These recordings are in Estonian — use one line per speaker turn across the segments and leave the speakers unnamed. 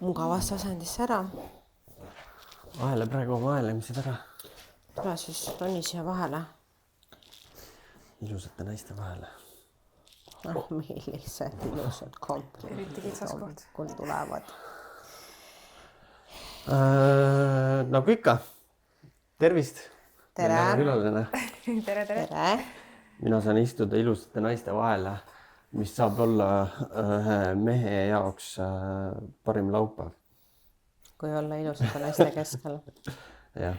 mugavasse asendisse ära.
Vahele praegu oma aelemised ära.
Tule siis roni siia vahele.
Ilusate naiste vahele.
Millised ilusad komplimendid.
Eriti kitsaskoht.
Hommikul tulevad.
Nagu ikka. Tervist.
Tere.
Tere.
Tere.
Mina saan istuda ilusate naiste vahele, mis saab olla ühe mehe jaoks parim laupäev.
Kui olla ilusate naiste keskel.
Jah.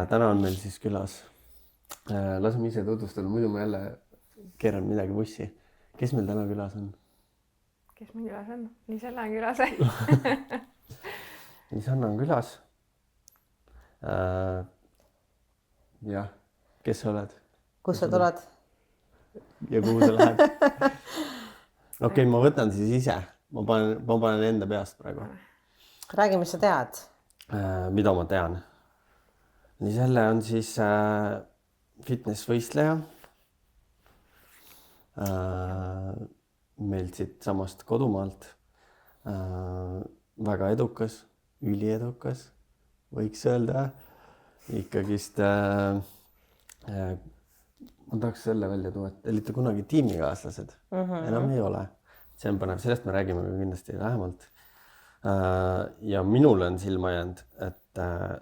Täna on meil siis külas. Laseme ise tutvustada, muidu ma jälle keeran midagi bussi. Kes meil täna külas on?
Kes meil külas on? Liisanna on külas.
Liisanna on külas. Jah, kes sa oled?
Kus sa tuled?
Ja kuhu sa lähed? Okei, ma võtan siis ise. Ma panen enda peast praegu.
Räägi, mis sa tead?
Mida ma tean? Liselle on siis fitnessvõistleja. Meil siit samast kodumaalt. Väga edukas, üliedukas, võiks öelda. Ikkagist ma tahaks selle välja tuua, et olite kunagi tiimikaaslased. Enam ei ole. See on põnev, sellest me räägime kindlasti lähemalt. Ja minule on silma jäänud, et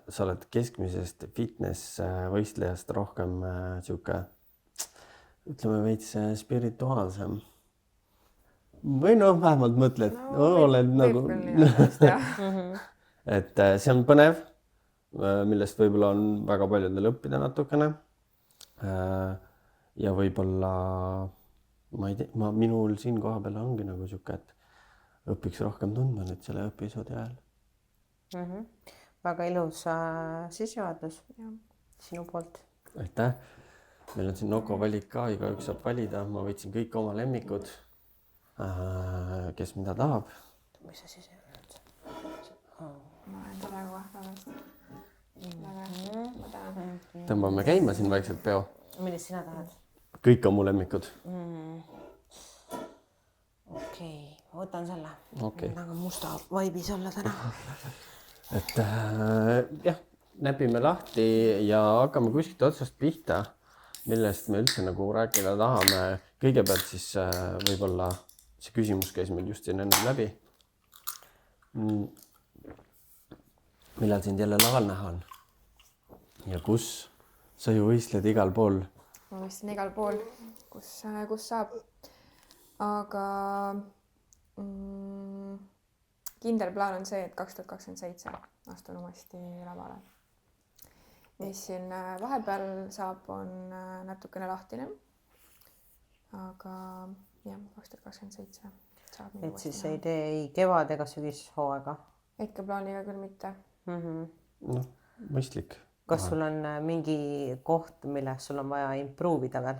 sa oled keskmisest fitnessvõistlejast rohkem siuke, ütleme veits spirituaalsem. Või vähemalt mõtled, oled nagu... Et see on põnev, millest võib-olla on väga paljudel õppida natukene. Ja võib-olla, ma ei tea, minul siin koha peal ongi nagu siuke, et õpiks rohkem tundma nüüd selle episoodi ajal.
Väga ilus sissejuhatus sinu poolt.
Aitäh. Meil on siin Noko valik ka, igaüks saab valida. Ma võtsin kõik oma lemmikud, kes mida tahab.
Mis sa sissejuhatud?
Ma olen praegu vahvavast.
Tõmbame käima siin vaikselt peo.
Millist sina tahad?
Kõik on mu lemmikud.
Okei, võtan selle. Väga musta vaibis olla täna.
Et jah, näpime lahti ja hakkame kuskilt otsast pihta, millest me üldse nagu rääkida tahame. Kõigepealt siis võib-olla see küsimus käis meil just siin enne läbi. Millal sind jälle laval näha on? Ja kus? Sa ju võistled igal pool.
Ma võistlen igal pool, kus saab. Aga kindel plaan on see, et 2027 astun uuesti lavale. Mis siin vahepeal saab, on natukene lahtine. Aga jah, 2027 saab.
Et siis ei tee ei kevad ega sügishooaega?
Hetke plaaniga küll mitte.
No, mõistlik.
Kas sul on mingi koht, milles sul on vaja improovida veel?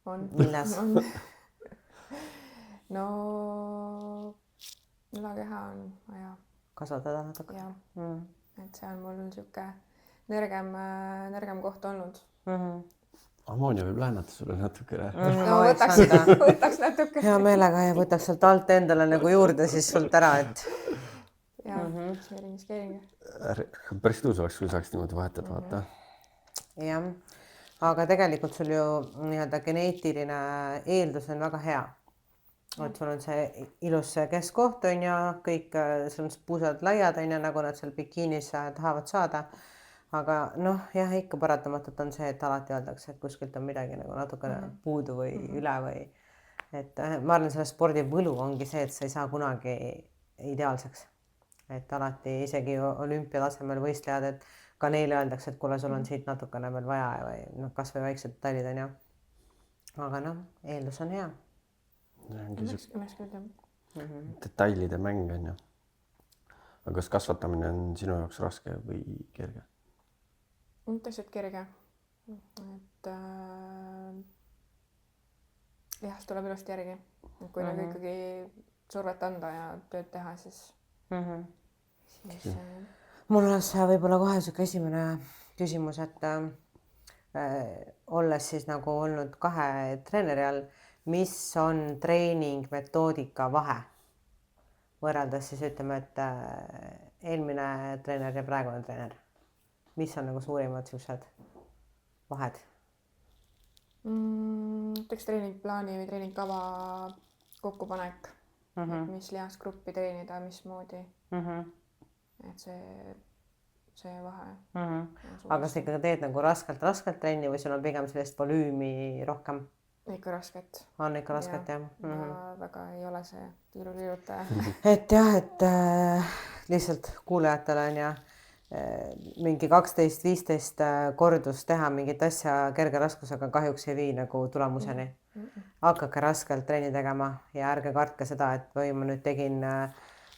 On.
Milles?
No, ülakeha on vaja.
Kasvatada natuke?
Jah, et see on mul siuke nõrgem koht olnud.
Ammoonia võib läänata sulle natukene.
No, võtaks natuke.
Hea meelega ja võtaks sealt alt endale nagu juurde siis sult ära, et...
Jah, skeeringi.
Päris tõus oleks, kui saaks niimoodi vahetada, vaata.
Jah, aga tegelikult sul ju geneetiline eeldus on väga hea. Et sul on see ilus keskkoht on ja kõik, sul on puusad laiad on ja nagu nad seal bikiinis tahavad saada. Aga jah, ikka paratamatult on see, et alati öeldakse, et kuskilt on midagi nagu natukene puudu või üle või... Et ma arvan, selle spordi võlu ongi see, et sa ei saa kunagi ideaalseks. Et alati isegi olümpia tasemel võistlejad, et ka neile öeldakse, et kuule, sul on siit natukene veel vaja või kas või väiksed detailid on ja. Aga eeldus on hea.
Õnneks küll jah.
Detailide mäng on ju. Aga kas kasvatamine on sinu jaoks raske või kerge?
Tõesti kerge. Et jah, tuleb ilusti järgi. Kui nagu ikkagi survet anda ja tööd teha, siis...
Mul oleks võib-olla kohe siuke esimene küsimus, et olles siis nagu olnud 2 treeneri all, mis on treeningmetoodika vahe? võrreldes siis ütleme, et eelmine treener ja praegune treener. Mis on nagu suurimad siuksed vahed?
Ütleks treeningplaani või treeningkava kokkupanek, mis lihasgruppi treenida, mismoodi. Et see vahe.
Aga sa ikkagi teed nagu raskelt trenni või sul on pigem sellist volüümi rohkem?
Ikka rasket.
On ikka rasket, jah?
Ja väga ei ole see tiiruliirutaja.
Et jah, et lihtsalt kuulajatele on ja mingi 12-15 kordust teha mingit asja kerge raskusega kahjuks ei vii nagu tulemuseni. Hakake raskelt trenni tegema ja ärge kartke seda, et või ma nüüd tegin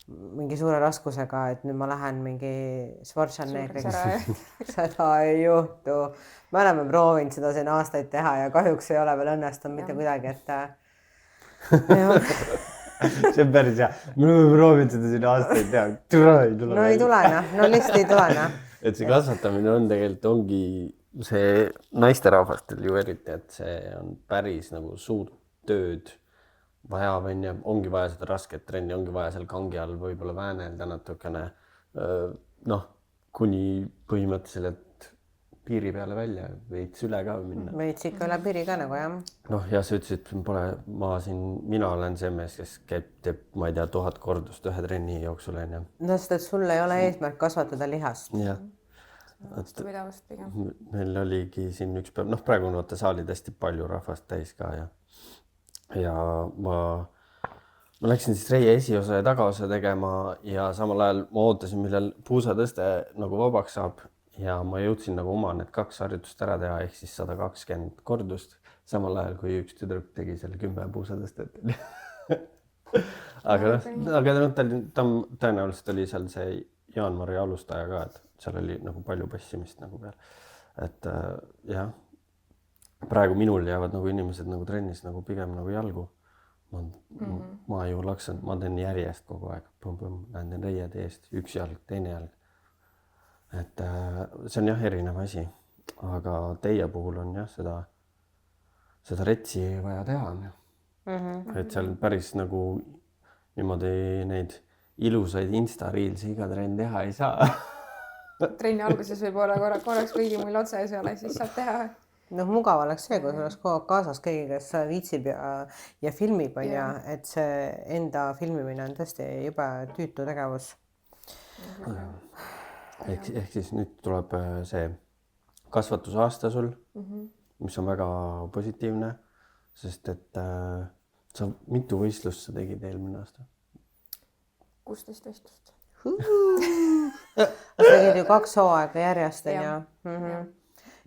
mingi suure raskusega, et nüüd ma lähen mingi Schwarzeneggiks. Seda ei juhtu. Me oleme proovinud seda siin aastaid teha ja kahjuks ei ole veel õnnestunud mitte kuidagi, et
see on päris hea. Me oleme proovinud seda siin aastaid teha.
No ei tule, no lihtsalt ei tule.
Et see kasvatamine on tegelikult ongi see naisterahvastel ju eriti, et see on päris nagu suurt tööd vaja, ongi vaja seda rasket trenni, ongi vaja seal kangi all võib-olla väänelda natukene, kuni põhimõtteliselt piiri peale välja, veits üle ka minna.
Veits ikka üle piiri ka nagu, jah.
Ja sa ütlesid, mina olen see mees, kes teeb, ma ei tea, 1000 kordust ühe trenni jooksul.
No sest, et sul ei ole eesmärk kasvatada lihast.
Jah.
Vastupidavust pigem.
Meil oligi siin üks päev, praegu on vaata saalid hästi palju rahvast täis ka ja ma läksin siis reie esiosa ja tagaosa tegema ja samal ajal ma ootasin, millal puusatõste nagu vabaks saab ja ma jõudsin nagu oma need 2 harjutust ära teha, ehk siis 120 kordust, samal ajal kui üks tüdruk tegi selle 10 puusatõstet. aga ta tõenäoliselt oli seal see jaanuari alustaja ka, et seal oli nagu palju passimist nagu peal. Et jah, praegu minul jäävad nagu inimesed nagu trennis nagu pigem nagu jalgu. Ma ju laksan, ma teen järjest kogu aeg. Lähen teen reied eest, üks jalg, teine jalg. Et see on jah erinev asi, aga teie puhul on jah seda retsi vaja teha. Et seal päris nagu niimoodi neid ilusaid Insta-reelsi iga trenn teha ei saa.
Trenni alguses võib olla korraks kõigimull otse ja seal siis saab teha.
Mugav oleks see, kui oleks kogu aeg kaasas keegi, kes viitsib ja filmib, et see enda filmimine on tõesti jube tüütu tegevus.
Ehk siis nüüd tuleb see kasvatusaasta sul, mis on väga positiivne, sest et sa mitu võistlust sa tegid eelmine aasta?
16 võistlust.
Sa tegid ju 2 hooaega järjest,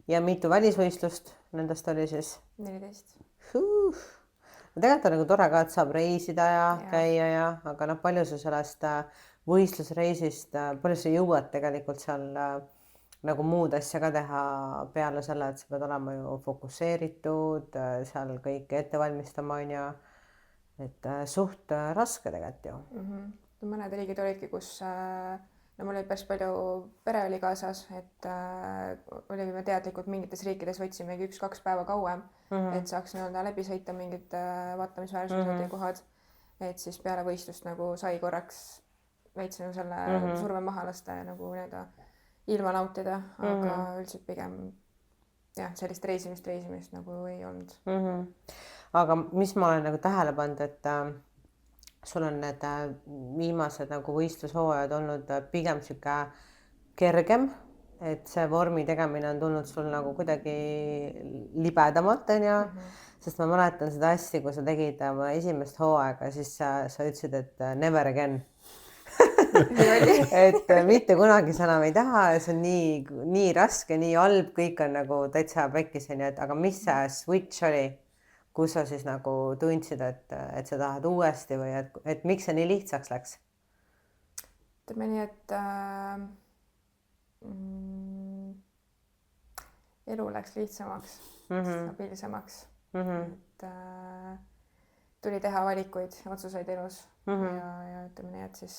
ja mitu välisvõistlust nendest oli siis?
14.
Tegelikult on nagu tore ka, et saab reisida ja käia, aga palju sa sellest võistlusreisist, palju sa jõuad tegelikult seal nagu muud asja ka teha peale selle, et sa pead olema ju fokusseeritud, seal kõike ette valmistama, et suht raske tegelikult ju.
Mõned riigid olidki, kus mul oli päris palju pere oli kaasas, et olime teadlikud mingites riikides võtsimegi 1-2 päeva kauem, et saaks läbi sõita mingid vaatamisväärsused ja kohad, et siis peale võistlust nagu sai korraks veits selle surve maha lasta ja nagu ilma nautida, aga üldiselt pigem sellist reisimist nagu ei olnud.
Aga mis ma olen nagu tähele pannud, et sul on need viimased nagu võistlushooajad olnud pigem sihuke kergem, et see vormi tegemine on tulnud sul nagu kuidagi libedamalt, sest ma mäletan seda hästi, kui sa tegid oma esimest hooaega, siis sa ütlesid, et never again. Et mitte kunagi sa enam ei taha ja see on nii raske, nii halb, kõik on nagu täitsa pekkis, aga mis see switch oli, kus sa siis nagu tundsid, et sa tahad uuesti või et miks see nii lihtsaks läks?
Ütleme nii, et elu läks lihtsamaks, stabiilsemaks, et tuli teha valikuid, otsuseid elus ja ütleme nii, et siis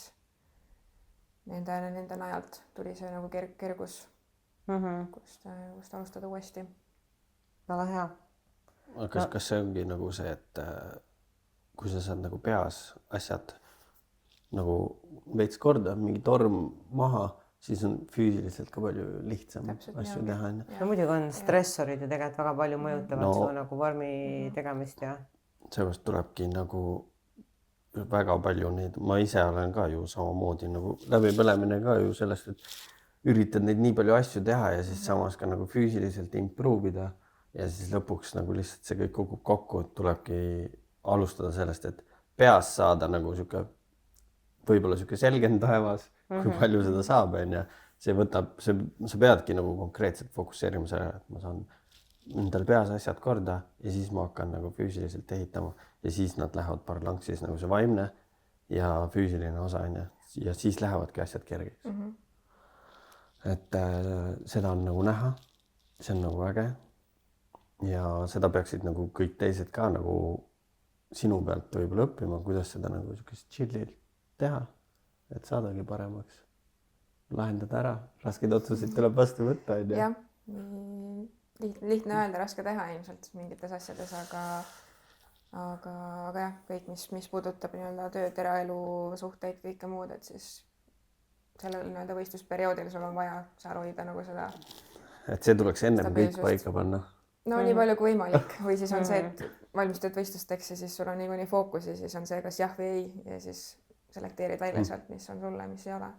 nende najalt tuli see nagu kergus, kust alustada uuesti.
Väga hea.
Kas see ongi nagu see, et kui sa saad nagu peas asjad nagu veits korda, mingi torm maha, siis on füüsiliselt ka palju lihtsam
Täpselt
asju
nii
teha, on ju.
no muidugi on stressorid ju tegelikult väga palju mõjutavad su nagu vormi tegemist ja
seepärast tulebki nagu väga palju neid, ma ise olen ka ju samamoodi nagu läbipõlemine ka ju sellest, et üritad neid nii palju asju teha ja siis samas ka nagu füüsiliselt improve ida ja siis lõpuks nagu lihtsalt see kõik kukub kokku, et tulebki alustada sellest, et peas saada nagu sihuke, võib-olla sihuke selgem taevas, kui palju seda saab, on ju. See võtab, sa peadki nagu konkreetselt fokusseerima sellele, et ma saan endal peas asjad korda ja siis ma hakkan nagu füüsiliselt ehitama ja siis nad lähevad parlanksis nagu see vaimne ja füüsiline osa, on ju. Ja siis lähevadki asjad kergeks. Et seda on nagu näha, see on nagu äge ja seda peaksid nagu kõik teised ka nagu sinu pealt võib-olla õppima, kuidas seda nagu siukest chill'ilt teha, et saadagi paremaks, lahendada ära, raskeid otsuseid tuleb vastu võtta, on ju.
jah, lihtne öelda, raske teha ilmselt mingites asjades, aga jah, kõik, mis puudutab nii-öelda tööd, eraelu, suhteid, kõike muud, et siis sellel nii-öelda võistlusperioodil sul on vaja seal hoida nagu seda.
Et see tuleks ennem kõik paika panna.
No nii palju kui võimalik või siis on see, et valmistud võistlusteks ja siis sul on niikuinii fookus ja siis on see kas jah või ei ja siis selekteerid välja sealt, mis on sulle, mis ei ole.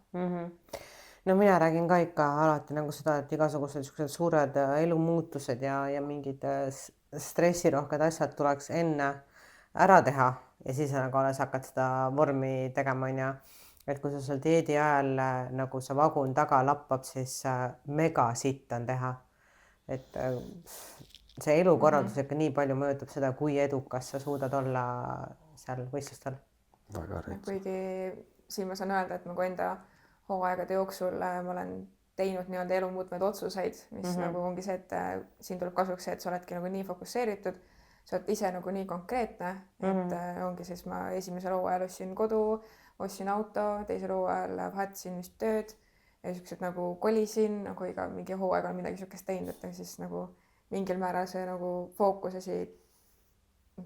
No mina räägin ka ikka alati nagu seda, et igasugused sellised suured elumuutused ja mingid stressirohked asjad tuleks enne ära teha ja siis nagu alles hakkad seda vormi tegema, on ju. Et kui sa seal dieedi ajal nagu see vagun taga lappab, siis mega sitt on teha. Et see elukorraldus ikka nii palju mõjutab seda, kui edukas sa suudad olla seal võistlustel.
Väga reets.
Kuigi siin ma saan öelda, et nagu enda hooaegade jooksul ma olen teinud nii-öelda elu muutvaid otsuseid, mis nagu ongi see, et siin tuleb kasuks see, et sa oledki nagu nii fokusseeritud, sa oled ise nagu nii konkreetne, et ongi siis ma esimesel hooajal ostsin kodu, ostsin auto, teisel hooajal vahetsin vist tööd ja siuksed nagu kolisin, nagu iga mingi hooaeg on midagi siukest teinud, et siis nagu mingil määral see nagu fookusesi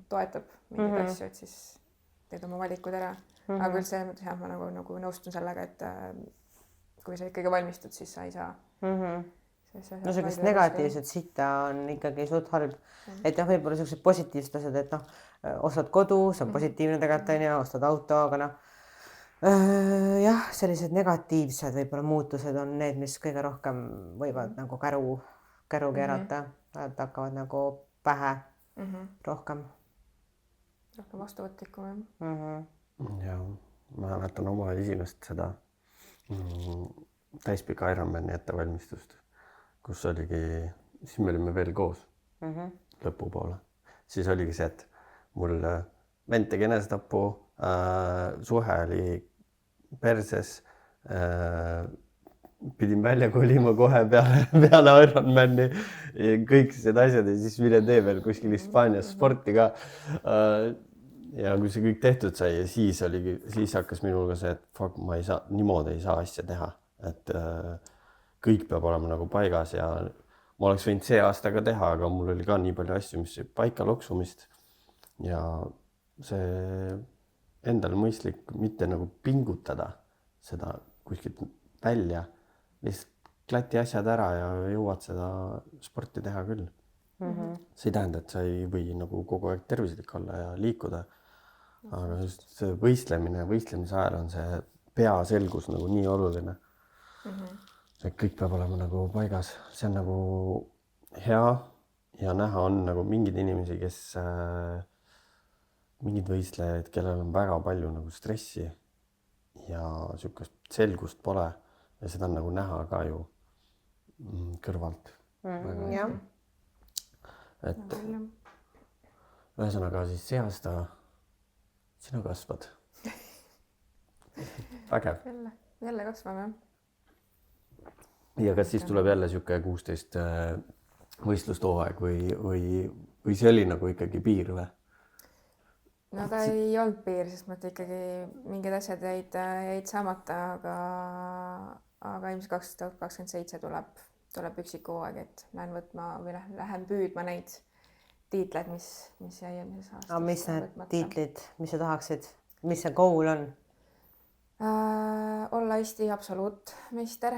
toetab mingeid asju, et siis teed oma valikud ära. Aga küll see mõttes jah, ma nagu nõustun sellega, et kui sa ikkagi valmistud, siis sa ei saa.
No sellist negatiivset sitta on ikkagi suht halb. Et jah, võib-olla sellised positiivsed asjad, et noh, ostad kodu, see on positiivne tegelikult on ju, ostad auto, aga noh, jah, sellised negatiivsed võib-olla muutused on need, mis kõige rohkem võivad nagu käru keerata, et hakkavad nagu pähe rohkem
vastuvõtlikum.
Ja ma mäletan oma esimest seda täispika Ironmani ettevalmistust, kus oligi, siis me olime veel koos lõpupoole. Siis oligi see, et mul vend tegi enesetapu, suhe oli perses, pidin välja kolima kohe peale Ironmani, kõik need asjad ja siis mine tee veel kuskil Hispaanias sporti ka. Ja kui see kõik tehtud sai ja siis hakkas minuga see, et fuck, ma ei saa, niimoodi ei saa asja teha, et kõik peab olema nagu paigas ja ma oleks võinud see aasta ka teha, aga mul oli ka nii palju asju, mis paika loksumist ja see endal mõistlik mitte nagu pingutada seda kuskilt välja, lihtsalt klati asjad ära ja jõuad seda sporti teha küll. See ei tähenda, et sa ei või nagu kogu aeg tervislik olla ja liikuda. Aga just see võistlemise ajal on see peaselgus nagu nii oluline. See kõik peab olema nagu paigas. See on nagu hea ja näha on nagu mingid inimesi, kes mingid võistlejaid, kellel on väga palju nagu stressi ja sükast selgust pole ja seda on nagu näha ka ju kõrvalt.
Jah.
Et ühesõnaga siis see aasta sina kasvad. Vägev.
Jälle kasvame.
Ja kas siis tuleb jälle siuke 16 võistlustooaeg või see oli nagu ikkagi piir või?
No ta ei olnud piir, sest mõte ikkagi mingid asjad jäid saamata, aga ilmselt 2027 tuleb üksiku hooaeg, et lähen võtma või lähen püüdma neid tiitled, mis jäi eelmises aastas.
Mis need tiitlid, mis sa tahaksid, mis see goal on?
olla Eesti absoluutmeister,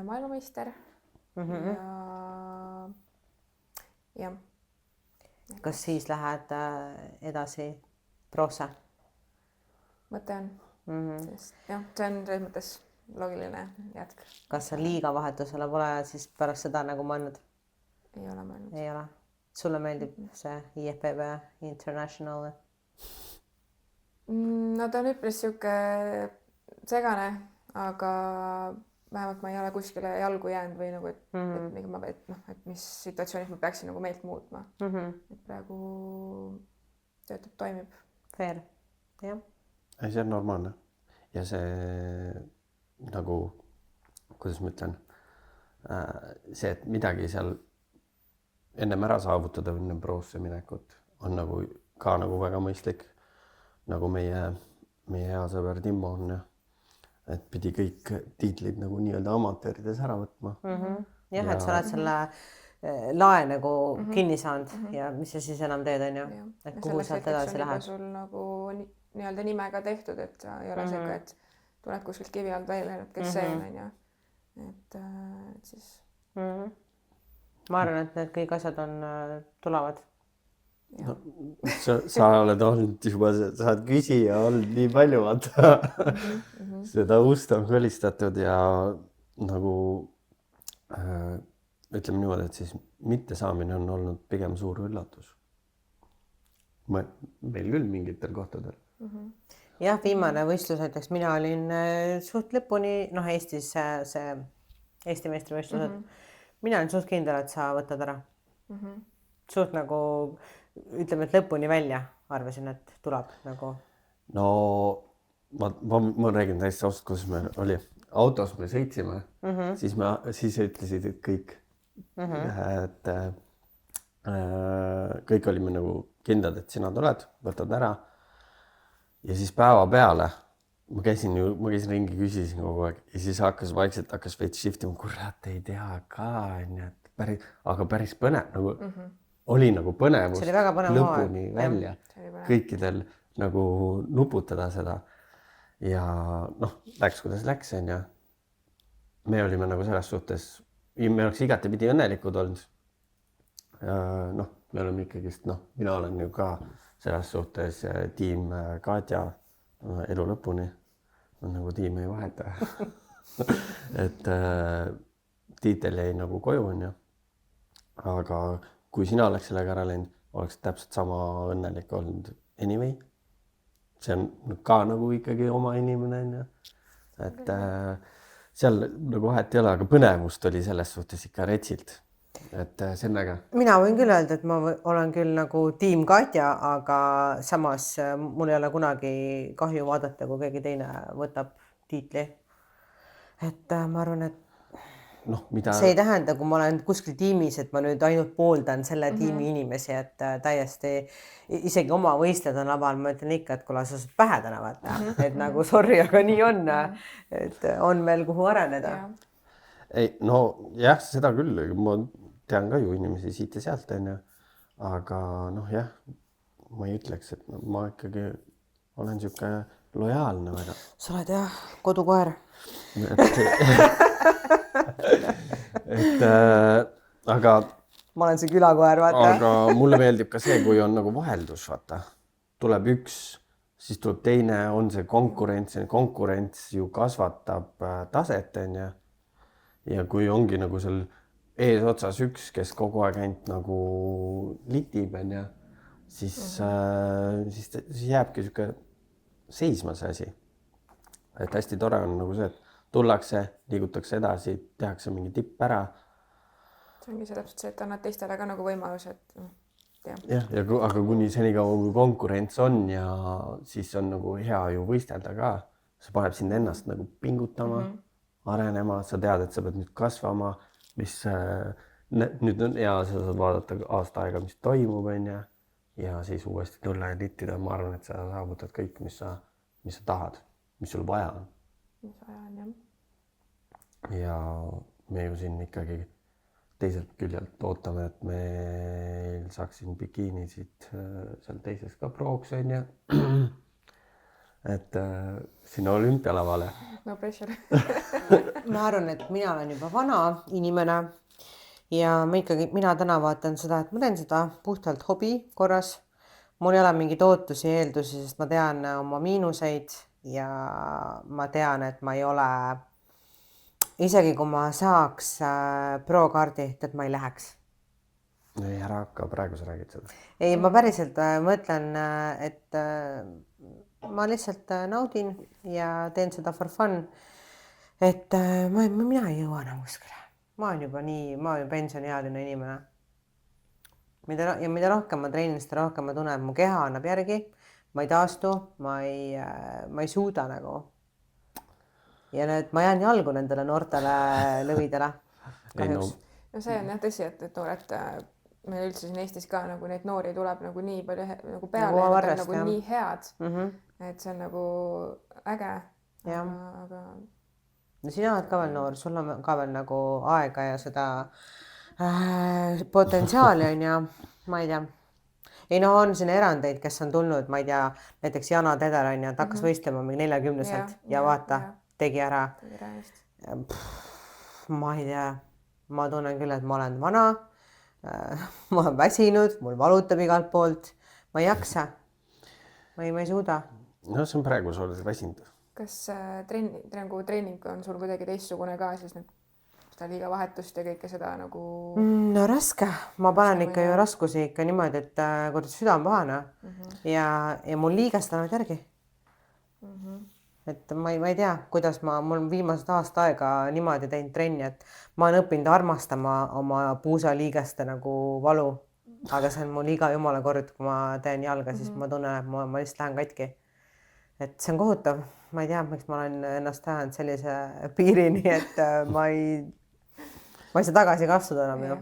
maailmameister ja jah.
Kas siis lähed edasi prosse?
Mõte on, sest jah, see on selles mõttes loogiline jätk.
Kas sa liiga vahetusele pole siis pärast seda nagu mõelnud?
Ei ole mõelnud.
Ei ole. Sulle meeldib see IFBB International?
No ta on üpris sihuke segane, aga vähemalt ma ei ole kuskile jalgu jäänud või nagu, et mis situatsioonis ma peaksin nagu meelt muutma. Et praegu töötab, toimib.
Fair, jah.
Ei, see on normaalne. Ja see nagu, kuidas ma ütlen, see, et midagi seal ennem ära saavutada enne proosse minekut on nagu ka nagu väga mõistlik. Nagu meie hea sõber Timmo on ja et pidi kõik tiitlid nagu nii-öelda amatöörides ära võtma.
Jah, et sa oled selle lae nagu kinni saanud ja mis sa siis enam teed, on ju? Et kuhu sealt edasi lähed?
Sul nagu nii-öelda nimega tehtud, et sa ei ole see, et tuled kuskilt kivi alt välja, et kes see on ju. Et siis...
Ma arvan, et need kõik asjad on tulevad.
No, sa oled olnud juba, sa oled küsija olnud nii palju, vaata. Seda ust on kõlistatud ja nagu ütleme niimoodi, et siis mittesaamine on olnud pigem suur üllatus. Meil küll mingitel kohtadel.
Jah, viimane võistlus näiteks mina olin suht lõpuni, Eestis see Eesti meistrivõistlused. Mina olen suht kindel, et sa võtad ära. Suht nagu ütleme, et lõpuni välja arvasin, et tuleb nagu. No
ma räägin täiesti ausalt, kuidas me oli. Autos me sõitsime, siis ütlesid, et kõik, et kõik olime nagu kindlad, et sina tuled, võtad ära. Ja siis päeva peale ma käisin ringi, küsisin kogu aeg ja siis vaikselt hakkas veits shiftima, kurat ei tea ka, aga päris põnev nagu oli nagu põnevus lõpuni välja kõikidel nagu nuputada seda ja läks kuidas läks on ja me olime nagu selles suhtes, me oleks igatepidi õnnelikud olnud ja me oleme ikkagist, mina olen ju ka selles suhtes tiim Katja elu lõpuni on nagu tiim ei vaheta et tiitel jäi nagu koju on ju aga kui sina oleks sellega ära läinud, oleks täpselt sama õnnelik olnud anyway. See on ka nagu ikkagi oma inimene, on ju. Et seal nagu vahet ei ole, aga põnevust oli selles suhtes ikka retsilt. Et see on äge.
Mina võin küll öelda, et ma olen küll nagu tiim Katja, aga samas mul ei ole kunagi kahju vaadata, kui keegi teine võtab tiitli. Et ma arvan, et see ei tähenda, kui ma olen kuskil tiimis, et ma nüüd ainult pooldan selle tiimi inimesi, et täiesti isegi oma võistled on laval, ma ütlen ikka, et kuna sa saad pähe täna vaata, et nagu sorry, aga nii on, et on veel kuhu areneda.
Ei, jah, seda küll, ma tean ka ju inimesi siit ja sealt, on ju, aga jah, ma ei ütleks, et ma ikkagi olen siuke lojaalne väga.
Sa oled jah, kodukoer.
Aga
ma olen see külakoer, vaata.
Aga mulle meeldib ka see, kui on nagu vaheldus, vaata. Tuleb üks, siis tuleb teine, on see konkurents ju kasvatab taset, on ju. Ja kui ongi nagu seal ees otsas üks, kes kogu aeg ainult nagu litib, on ju, siis jääbki siuke seisma see asi. Et hästi tore on nagu see, et tullakse, liigutakse edasi, tehakse mingi tipp ära.
See ongi see täpselt see, et annad teistele ka nagu võimalus, et
jah, aga kuni senikaua kui konkurents on ja siis on nagu hea ju võistelda ka. See paneb sind ennast nagu pingutama, arenema, sa tead, et sa pead nüüd kasvama, mis nüüd on hea, sa saad vaadata aasta aega, mis toimub, on ja siis uuesti tulla ja littida. Ma arvan, et sa saavutad kõik, mis sa tahad, mis sul vaja on.
Mis vaja on, jah.
Ja me ju siin ikkagi teiselt küljelt ootame, et meil saaks siin bikiinisid seal teises ka prooks, on ja. et sinna olümpialavale.
No pressure.
ma arvan, et mina olen juba vana inimene ja mina täna vaatan seda, et ma teen seda puhtalt hobi korras. mul ei ole mingeid ootusi ja eeldusi, sest ma tean oma miinuseid ja ma tean, et ma ei ole, isegi kui ma saaks pro-kaardi, et ma ei läheks.
ei, ära hakka, praegu sa räägid seda.
ei, ma päriselt mõtlen, et ma lihtsalt naudin ja teen seda for fun. et mina ei jõua enam kuskile. ma olen juba pensioniealine inimene. mida rohkem ma treenin, seda rohkem ma tunnen, et mu keha annab järgi. Ma ei taastu, ma ei suuda nagu. Ja ma jään jalgu nendele noortele lõvidele.
No see on jah tõsi, et noored, meil üldse siin Eestis ka nagu neid noori tuleb nagu nii palju nagu peale, nagu nii head, et see on nagu äge. Aga...
No sina oled ka veel noor, sul on ka veel nagu aega ja seda potentsiaali on ja ma ei tea. Ei no on siin erandeid, kes on tulnud, ma ei tea, näiteks Jana Teder on ja ta hakkas võistlema 40-selt ja vaata, tegi ära. Ma ei tea, ma tunnen küll, et ma olen vana, ma olen väsinud, mul valutab igalt poolt, ma ei jaksa, ma ei suuda.
No see on praegu, sa oled väsinud.
Kas treening on sul kuidagi teistsugune ka, siis nüüd seda liiga vahetust ja kõike seda nagu...
No raske, ma panen ikka ju raskusi ikka niimoodi, et kuidas süda on pahane ja mul liigest annavad järgi. Et ma ei tea, kuidas mul viimased aasta aega niimoodi teinud trenni, et ma olen õppinud armastama oma puusaliigeste nagu valu, aga see on mul iga jumala kord, kui ma teen jalga, siis ma tunnen, et ma lihtsalt lähen katki. Et see on kohutav, ma ei tea, miks ma olen ennast tähend sellise piirini, et ma ei saa tagasi kasvada enam ju.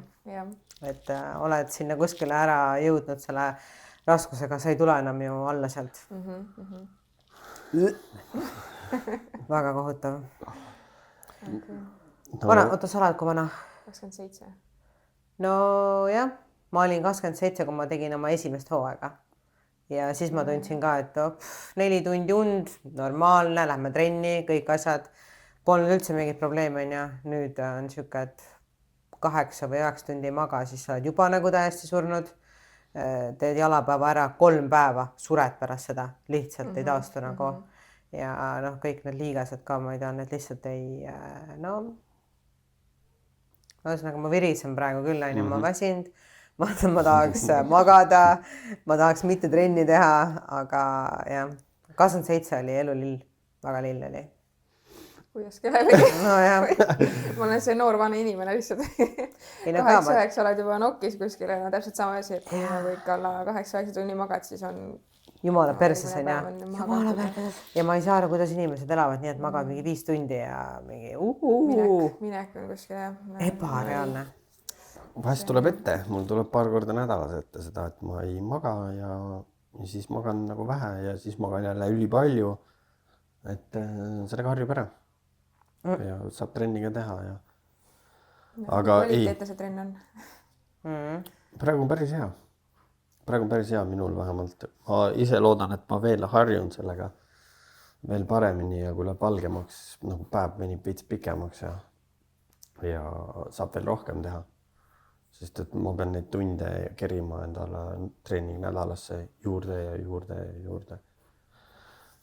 Et oled sinna kuskile ära jõudnud selle raskusega, sa ei tule enam ju alla sealt. Väga kohutav. Oota, sa oled kui vana?
27.
No jah, ma olin 27, kui ma tegin oma esimest hooaega. Ja siis ma tundsin ka, et 4 tundi und, normaalne, lähme trenni, kõik asjad. Polnud üldse mingit probleemi on ja nüüd on siuke, et 8 või 9 tundi ei maga, siis sa oled juba nagu täiesti surnud. Teed jalapäeva ära 3 päeva, sured pärast seda, lihtsalt ei taastu nagu. Ja kõik need liigased ka, ma ei tea, need lihtsalt ei, ühesõnaga ma virisen praegu küll, ma väsinud. Ma tahaks magada, ma tahaks mitte trenni teha, aga jah, 27 oli elu lill, väga lill oli.
Kuidas kellelegi?
No jah.
Ma olen see noor vana inimene lihtsalt. 8-9 oled juba nokis kuskile, täpselt sama asi, et kui nagu ikka alla 8-9 tunni magad, siis on...
Jumala perses on ja. Jumala perses. Ja ma ei saa aru, kuidas inimesed elavad nii, et magavad mingi 5 tundi ja mingi
Minek on kuskile.
Ebareaalne.
Vahest tuleb ette, mul tuleb paar korda nädalas ette seda, et ma ei maga ja siis magan nagu vähe ja siis magan jälle ülipalju. Et sellega harjub ära. Ja saab trenniga teha ja... Aga ei...
Kvaliteetne see trenn on?
Praegu on päris hea. Praegu on päris hea minul vähemalt. Ma ise loodan, et ma veel harjun sellega veel paremini ja kui läheb valgemaks, nagu päev venib veits pikemaks ja saab veel rohkem teha. Sest et ma pean neid tunde kerima endale treening nädalasse juurde ja juurde ja juurde.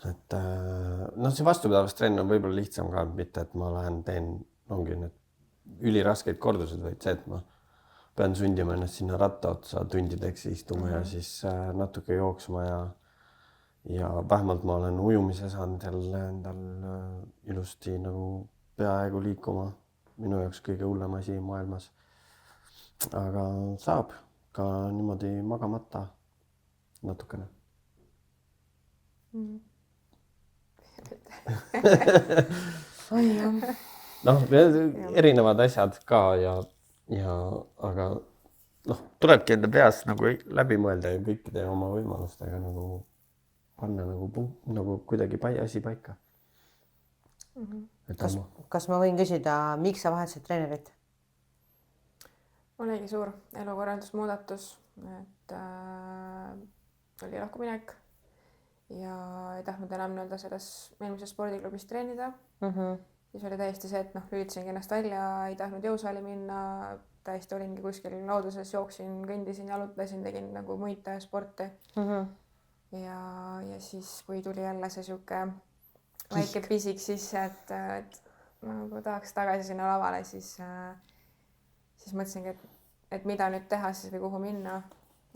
Et see vastupidavast trenn on võib-olla lihtsam ka, mitte et ma lähen teen, ongi need üliraskeid kordused, vaid see, et ma pean sundima ennast sinna ratta otsa tundideks istuma ja siis natuke jooksma ja vähemalt ma olen ujumise saanud endal ilusti nagu peaaegu liikuma. Minu jaoks kõige hullem asi maailmas. Aga saab ka niimoodi magamata natukene. Erinevad asjad ka aga tulebki enda peas nagu läbi mõelda ja kõikide oma võimalustega nagu panna nagu kuidagi asi paika.
Kas ma võin küsida, miks sa vahetasid treenerit?
Oligi suur elukorraldusmuudatus, et oli lahkuminek ja ei tahtnud enam nii-öelda selles eelmises spordiklubis treenida. Siis oli täiesti see, et lülitasingi ennast välja, ei tahtnud jõusaali minna, täiesti olingi kuskil lauduses, jooksin, kõndisin, jalutasin, tegin nagu muid sporte. Ja siis, kui tuli jälle see sihuke väike pisik sisse, et nagu tahaks tagasi sinna lavale, siis mõtlesingi, et mida nüüd teha siis või kuhu minna.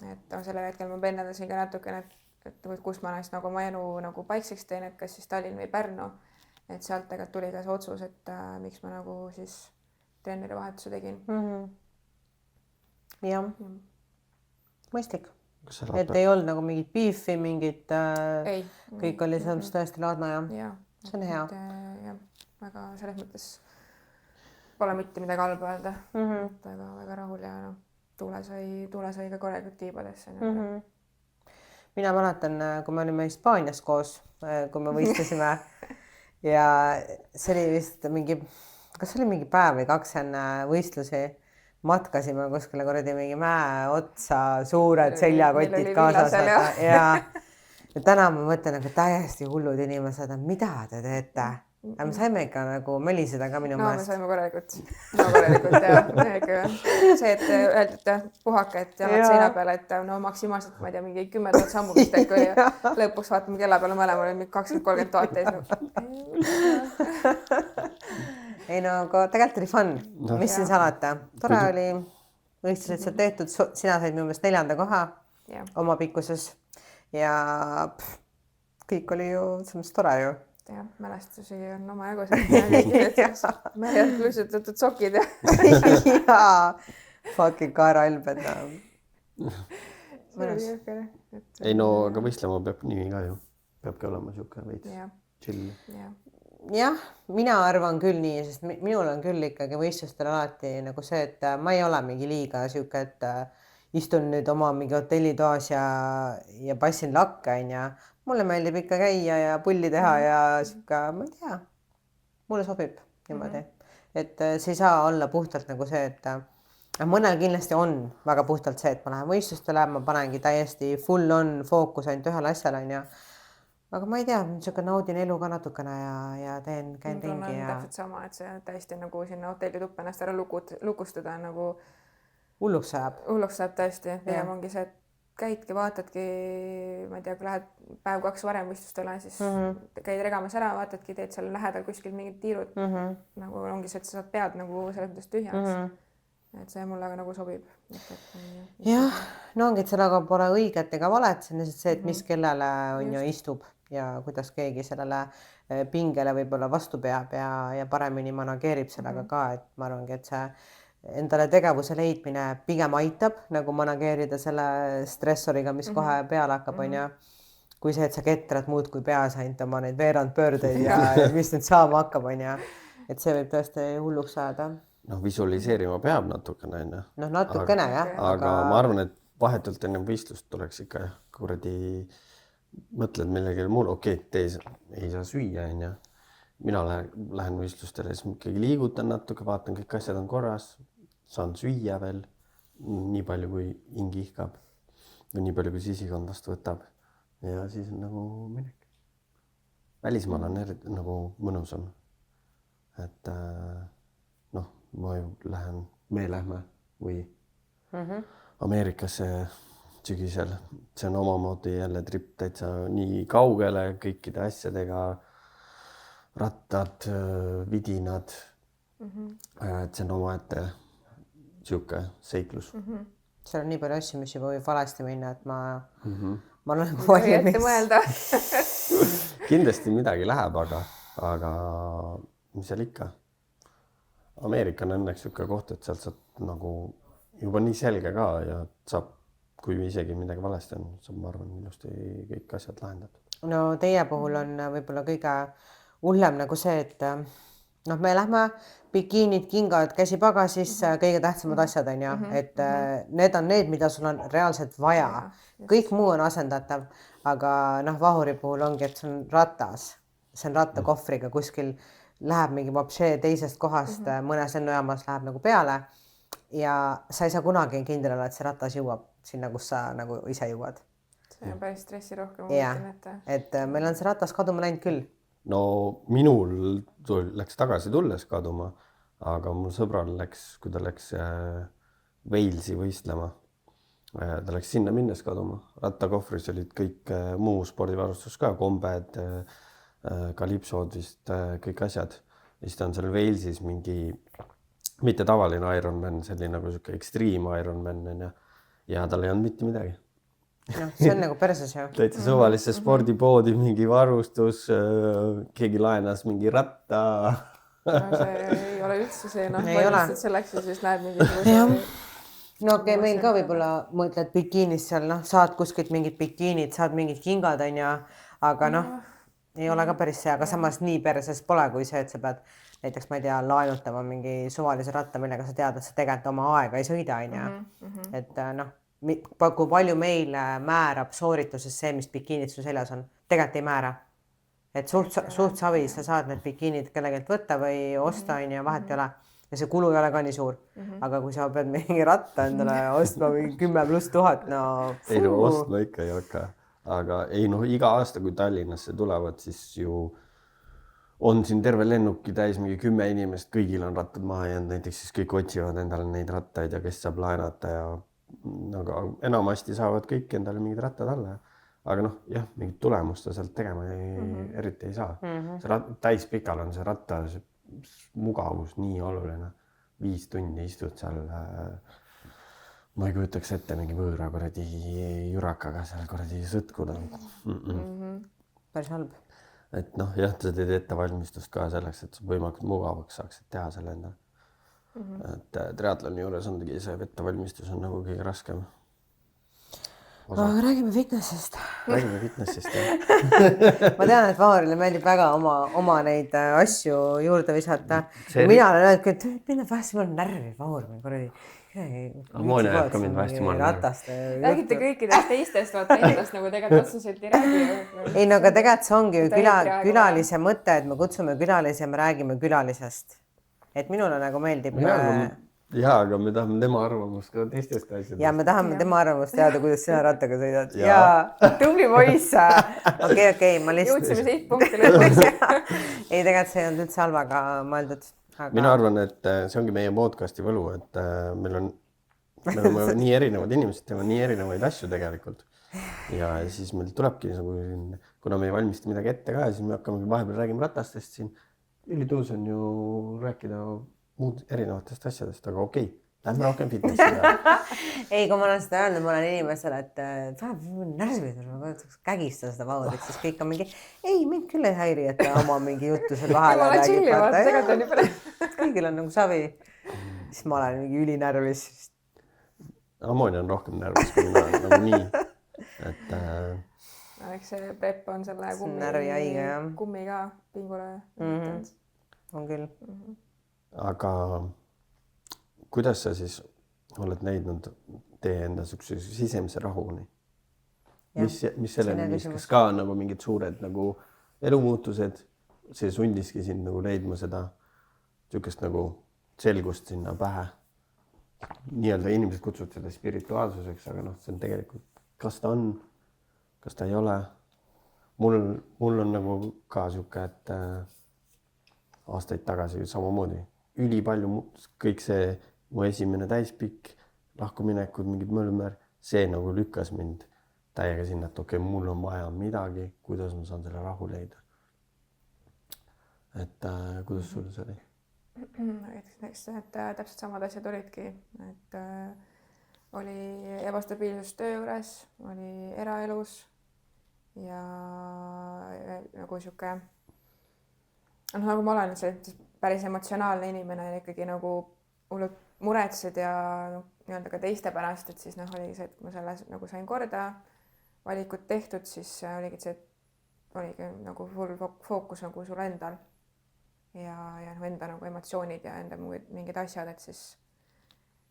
Et sellel hetkel ma pendeldasin ka natukene, et kus ma näist nagu oma elu nagu paikseks teen, et kas siis Tallinn või Pärnu. Et sealt tegelikult tuli ka see otsus, et miks ma nagu siis treeneri vahetuse tegin.
Jah, mõistlik. Et ei olnud nagu mingit beefi, mingit kõik oli selles tõesti laadna ja see on hea.
Väga selles mõttes pole mitte midagi halba öelda. Väga rahul ja tuule sai ka korralikult tiibadesse.
Mina mäletan, kui me olime Hispaanias koos, kui me võistlesime ja see oli vist kas oli mingi päev või 2 enne võistlusi, matkasime kuskile kuradi mingi mäe otsa, suured seljakotid kaasas. Ja täna ma mõtlen, nagu täiesti hullud inimesed, mida te teete? Me saime ikka nagu möliseda ka minu
meelest. Me saime korralikult ja see, et öeldi, et puhake, et jalad seina peale, et maksimaalselt, ma ei tea, mingi 10 000 sammu vist äkki oli ja lõpuks vaatame kella peale mõlemal oli 20-30 000 ees.
Ei no, aga tegelikult oli fun. Mis siin salata? Tore oli, võistlused saad tehtud, sina said minu meelest 4. koha oma pikkuses ja kõik oli ju selles tore ju.
Ja mälestusi on oma jagu mehjad plussutatud sokid
ja fucking kaerailbed.
Ei no, aga võistlema peab nii ka ju. Peabki olema siuke veits chill.
Jah, mina arvan küll nii, sest minul on küll ikkagi võistlustel alati nagu see, et ma ei ole mingi liiga siuke, et istun nüüd oma mingi hotellitoas ja passin lakke, ja mulle meeldib ikka käia ja pulli teha ja siuke, ma ei tea, mulle sobib niimoodi. Et see ei saa olla puhtalt nagu see, et mõnel kindlasti on väga puhtalt see, et ma lähen võistlustele, ma panengi täiesti full on fookus ainult ühele asjale, ja aga ma ei tea, siuke naudin elu ka natukene ja käin ringi ja
täpselt sama, et see täiesti nagu sinna hotellituppe ennast ära lukustada nagu
hulluks ajab
täiesti. Pigem ongi see, et käidki, vaatadki, ma ei tea, kui lähed päev 2 varem võistlustele, siis käid regamas ära, vaatadki, teed seal lähedal kuskil mingid tiirud. Nagu ongi see, et sa saad pead nagu selles mõttes tühjaks. Et see mulle nagu sobib.
Jah, no ongi, et sellega pole õiget ega valet, see on lihtsalt see, et mis kellele on ju istub ja kuidas keegi sellele pingele võib-olla vastu peab ja paremini manageerib sellega ka, et ma arvangi, et see endale tegevuse leidmine pigem aitab nagu manageerida selle stressoriga, mis kohe peale hakkab, on ju. Kui see, et sa ketrad muud kui peas ainult oma neid veerandpöördeid ja mis nüüd saama hakkab, on ju. Et see võib tõesti hulluks ajada.
No visualiseerima peab natukene, on ju.
No natukene, jah.
Aga ma arvan, et vahetult enne võistlust tuleks ikka kuradi mõtled millegile muul, okei, ei saa süüa, on ju. Mina lähen võistlustele, siis ikkagi liigutan natuke, vaatan, kõik asjad on korras, saan süüa veel nii palju, kui hing ihkab või nii palju, kui sisikond vastu võtab ja siis on nagu minek. Välismaal on nagu mõnusam, et me lähme või Ameerikasse sügisel, see on omamoodi jälle trip täitsa nii kaugele kõikide asjadega, rattad, vidinad, et see on omaette siuke seiklus.
Seal on nii palju asju, mis juba võib valesti minna, et ma olen
kindlasti midagi läheb, aga mis seal ikka? Ameerika on õnneks siuke koht, et sealt saab nagu juba nii selge ka ja saab, kui isegi midagi valesti on, saab, ma arvan, ilusti kõik asjad lahendatud.
No teie puhul on võib-olla kõige hullem nagu see, et me lähme bikiinid, kingad, käsi pagasis, kõige tähtsamad asjad on ju, et need on need, mida sul on reaalselt vaja. Kõik muu on asendatav, aga vahuri puhul ongi, et see on ratas, see on rattakohvriga kuskil, läheb mingi vapšee teisest kohast, mõnes lennujaamas läheb nagu peale ja sa ei saa kunagi kindel olla, et see ratas jõuab sinna, kus sa nagu ise jõuad.
see on päris stressirohke, ma
Jah.
mõtlen, et
et meil on see ratas kaduma läinud küll.
no minul läks tagasi tulles kaduma, aga mul sõbral läks, kui ta läks Walesi võistlema, ta läks sinna minnes kaduma. Rattakohvris olid kõik muu spordivarustus ka, kombed, kalipsod vist, kõik asjad. Siis ta on seal Walesis mingi, mitte tavaline Ironman, selline nagu siuke extreme Ironman on ja tal ei olnud mitte midagi.
Noh, see on nagu perses ju.
Täitsa suvalisse spordipoodi mingi varustus, keegi laenas mingi ratta.
no see ei ole üldse see, noh,
Ei ole.
valmistad selleks ja siis lähed mingi
No okei, meil ka võib-olla mõtled bikiinis seal, noh, saad kuskilt mingid bikiinid, saad mingid kingad, on ju, aga noh, ei ole ka päris see, aga samas nii perses pole, kui see, et sa pead näiteks, ma ei tea, laenutama mingi suvalise ratta, millega sa tead, et sa tegelikult oma aega ei sõida, on ju. Et noh, kui palju meil määrab soorituses see, mis bikiinid su seljas on, tegelikult ei määra. Et suht savi, sa saad need bikiinid kellegelt võtta või osta, on ju, vahet ei ole. Ja see kulu ei ole ka nii suur. Aga kui sa pead mingi ratta endale ostma mingi 10,000+, no
ei no ostma ikka ei hakka. Aga ei noh, iga aasta, kui Tallinnasse tulevad, siis ju on siin terve lennuki täis mingi 10 inimest, kõigil on rattad maha jäänud, näiteks siis kõik otsivad endale neid rattaid ja kes saab laenata ja aga enamasti saavad kõik endale mingid rattad alla. Aga noh, jah, mingit tulemust sa sealt tegema eriti ei saa. Täispikal on see ratta mugavus nii oluline. 5 tundi istud seal, ma ei kujutaks ette mingi võõra kuradi jurakaga seal kuradi sõtkuda.
päris halb.
Et noh, jah, sa teed ettevalmistust ka selleks, et sa võimalikult mugavaks saaksid teha selle enda. Et triatloni juures ongi see ettevalmistus on nagu kõige raskem.
Aga räägime fitnessist.
Räägime fitnessist, jah.
Ma tean, et Vaarile meeldib väga oma neid asju juurde visata. Mina olen öelnud, et minna vähesti mul närvi, Vaur.
Ammonia jääb ka mind vähesti mul närvi.
Räägite kõikidest teistest, vaata endast nagu tegelikult otseselt ei räägi.
Ei, no aga tegelikult see ongi ju külalise mõte, et me kutsume külalisi ja me räägime külalisest. Et minule nagu meeldib.
Jaa, aga me tahame tema arvamust ka teistest asjadest.
Ja me tahame tema arvamust teada, kuidas sina rattaga sõidad. Jaa, tubli poiss. Okei, ma lihtsalt...
Jõudsime siit punkti lõpuks.
Ei, tegelikult see ei olnud üldse halvaga mõeldud.
Mina arvan, et see ongi meie podcasti võlu, et meil on nii erinevad inimesed, teeme nii erinevaid asju tegelikult. Ja siis meil tulebki, kuna me ei valmista midagi ette ka, siis me hakkame vahepeal räägime ratastest siin. Ülituus on ju rääkida muud erinevatest asjadest, aga okei, lähme rohkem fitnessi.
Ei, kui ma olen seda öelnud, ma olen inimesele, et närvid, ma kägistan seda Vaurit, siis kõik on mingi, ei, mind küll ei häiri, et ta oma mingi juttu seal vahele
räägib. Ma olen chilli, vaata, tegelikult on juba.
Kõigil on nagu savi. Siis ma olen mingi ülinärvis.
Ammonia on rohkem närvis, kui mina olen nagu nii. Et...
Eks see prep on selle kummi ka pingule.
On küll.
Aga kuidas sa siis oled leidnud tee enda sisemise rahuni? Mis selleni viskas ka nagu mingid suured nagu elumuutused, see sundiski sind nagu leidma seda niisugust nagu selgust sinna pähe. Nii-öelda inimesed kutsuvad seda spirituaalsuseks, aga noh, see on tegelikult, kas ta on, kas ta ei ole. Mul on nagu ka niisugune, et aastaid tagasi samamoodi üli palju, kõik see mu esimene täispikk, lahkuminekud, mingid mõlmer, see nagu lükkas mind täiega sinna, et okei, mul on vaja midagi, kuidas ma saan selle rahu leida. Et kuidas sul see oli?
Eks täpselt samad asjad olidki, et oli ebastabiilsus töö juures, oli eraelus ja nagu sihuke, nagu ma olen päris emotsionaalne inimene ja ikkagi nagu hullult muretsed ja nii-öelda ka teiste pärast, et siis oligi see, et ma selles nagu sain korda, valikud tehtud, siis oligi see, et oligi nagu full fookus nagu sul endal ja enda nagu emotsioonid ja enda mingid asjad, et siis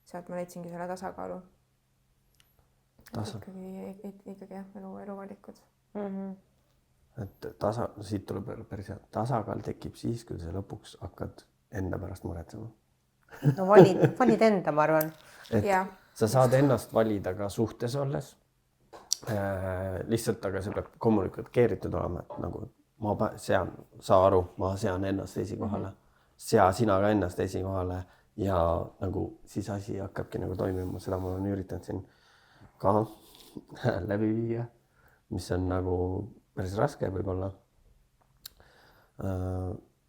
sealt ma leidsingi selle tasakaalu. Ikkagi jah, eluvalikud.
Et siit tuleb päris hea. Tasakaal tekib siis, kui sa lõpuks hakkad enda pärast muretsema.
No valid enda, ma arvan.
Et sa saad ennast valida ka suhtes olles, lihtsalt, aga see peab kommunikeeritud olema, et nagu ma sean, saa aru, ma sean ennast esikohale, sea sina ka ennast esikohale ja nagu siis asi hakkabki nagu toimima, seda ma olen üritanud siin ka läbi viia, mis on nagu päris raske võib-olla.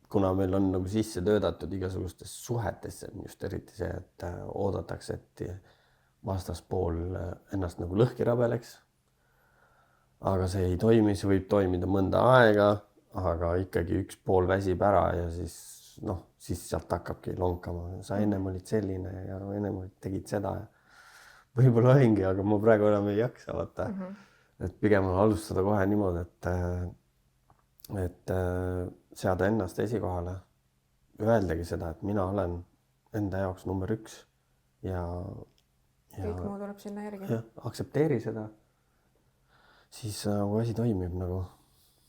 Kuna meil on nagu sisse töödatud igasugustes suhetesse, just eriti see, et oodatakse, et vastaspool ennast nagu lõhki rabeleks. Aga see ei toimi, see võib toimida mõnda aega, aga ikkagi üks pool väsib ära ja siis sealt hakkabki lonkama. Sa ennem olid selline ja ennem tegid seda. Võib-olla olingi, aga ma praegu enam ei jaksa vaata. Et pigem on alustada kohe niimoodi, et seada ennast esikohale. Öeldagi seda, et mina olen enda jaoks number 1 ja
kõik muu tuleb sinna järgi.
Ja, aksepteeri seda. Siis nagu asi toimib nagu.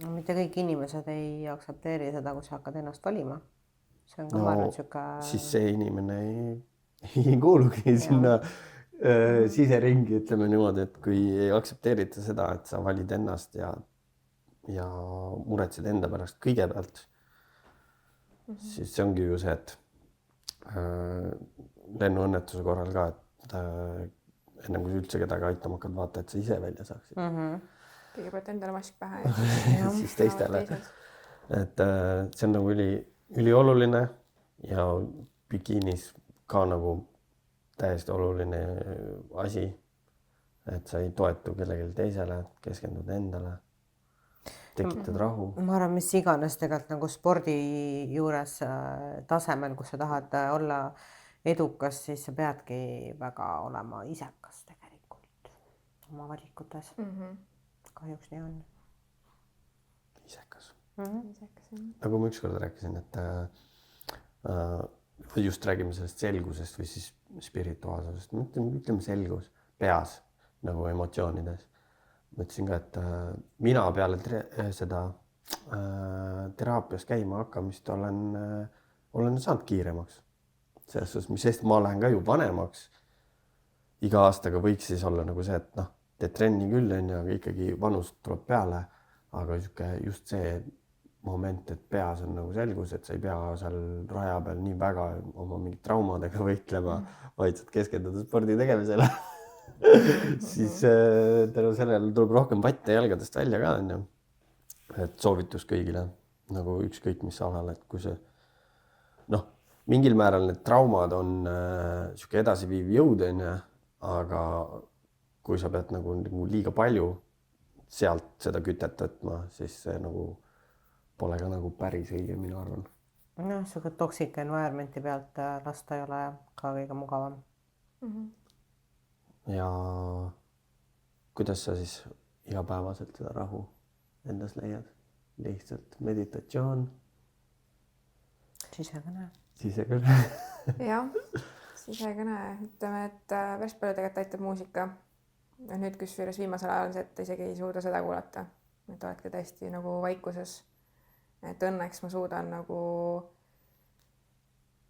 No, mitte kõik inimesed ei aksepteeri seda, kui sa hakkad ennast valima. See on ka marrad süka...
Siis see inimene ei kuulugi sinna siseringi, ütleme niimoodi, et kui ei aksepteerita seda, et sa valid ennast ja muretsed enda pärast kõigepealt, siis see ongi ju see, et lennuõnnetuse korral ka, et ennem kui üldse kedagi aitama hakkad, vaata, et sa ise välja saaksid.
Kõigepealt endale mask pähe
ja siis teistele. Et see on nagu ülioluline ja bikiinis ka nagu täiesti oluline asi, et sa ei toetu kellelegi teisele, keskendud endale, tekitad rahu.
Ma arvan, mis iganes tegelikult nagu spordi juures tasemel, kus sa tahad olla edukas, siis sa peadki väga olema isekas tegelikult oma valikutes. Kahjuks nii on.
Isekas. Nagu ma ükskord rääkisin, et just räägime sellest selgusest või siis spirituaalsusest. Ütleme selgus peas nagu emotsioonides. Ma ütlesin ka, et mina peale seda teraapias käima hakkamist olen saanud kiiremaks. Selles suhtes, mis sest ma lähen ka ju vanemaks. Iga aastaga võiks siis olla nagu see, et teed trenni küll, aga ikkagi vanus tuleb peale. Aga just see moment, et peas on nagu selgus, et sa ei pea seal raja peal nii väga oma mingid traumadega võitlema, vaid saad keskenduda spordi tegemisele. Siis tänu sellele tuleb rohkem vatte jalgadest välja ka. Et soovitus kõigile nagu ükskõik mis alal, et kui see mingil määral need traumad on siuke edasiviiv jõud, aga kui sa pead nagu liiga palju sealt seda kütet võtma, siis see nagu pole ka nagu päris õige, mina arvan.
No, siuke toxic environmenti pealt lasta ei ole ka kõige mugavam.
Ja kuidas sa siis igapäevaselt seda rahu endas leiad? Lihtsalt meditatsioon?
Sisekõne.
Sisekõne.
Jah, sisekõne. Ütleme, et päris palju tegelikult aitab muusika. Nüüd kusjuures viimasel ajal see, et isegi ei suuda seda kuulata. Et oledki täiesti nagu vaikuses. Et õnneks ma suudan nagu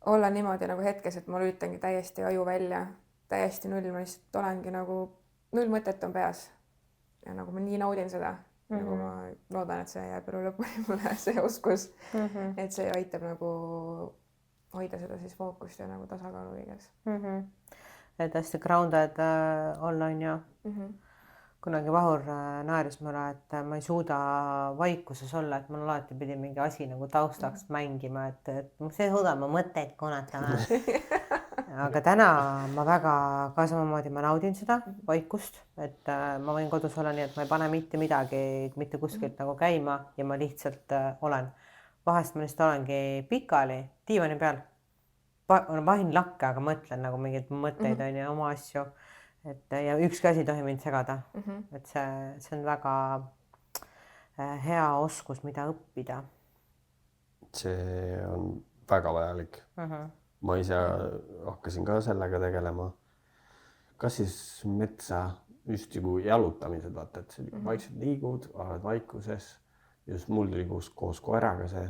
olla niimoodi nagu hetkes, et ma lülitangi täiesti aju välja. Täiesti null, ma lihtsalt olengi nagu null mõtet on peas. Ja nagu ma nii naudin seda. Nagu ma loodan, et see jääb elu lõpuni mulle see oskus. Et see aitab nagu hoida seda siis fookust ja nagu tasakaalu kõiges.
Et hästi grounded olla on ja kunagi Vahur naeris mulle, et ma ei suuda vaikuses olla, et mul alati pidi mingi asi nagu taustaks mängima, et ma ei suuda oma mõtteid konatama. Aga täna ma väga ka samamoodi ma naudin seda vaikust, et ma võin kodus olla nii, et ma ei pane mitte midagi, mitte kuskilt nagu käima ja ma lihtsalt olen. Vahest ma lihtsalt olengi pikali diivani peal. Vahin lakke, aga mõtlen nagu mingid mõtteid on ja oma asju. Et, ja ükski asi tohi mind segada. Et see on väga hea oskus, mida õppida.
See on väga vajalik. Ma ise hakkasin ka sellega tegelema. Kas siis metsa just nagu jalutamised, vaata, et see vaikselt liigud, oled vaikuses. Just mul liigus koos koeraga see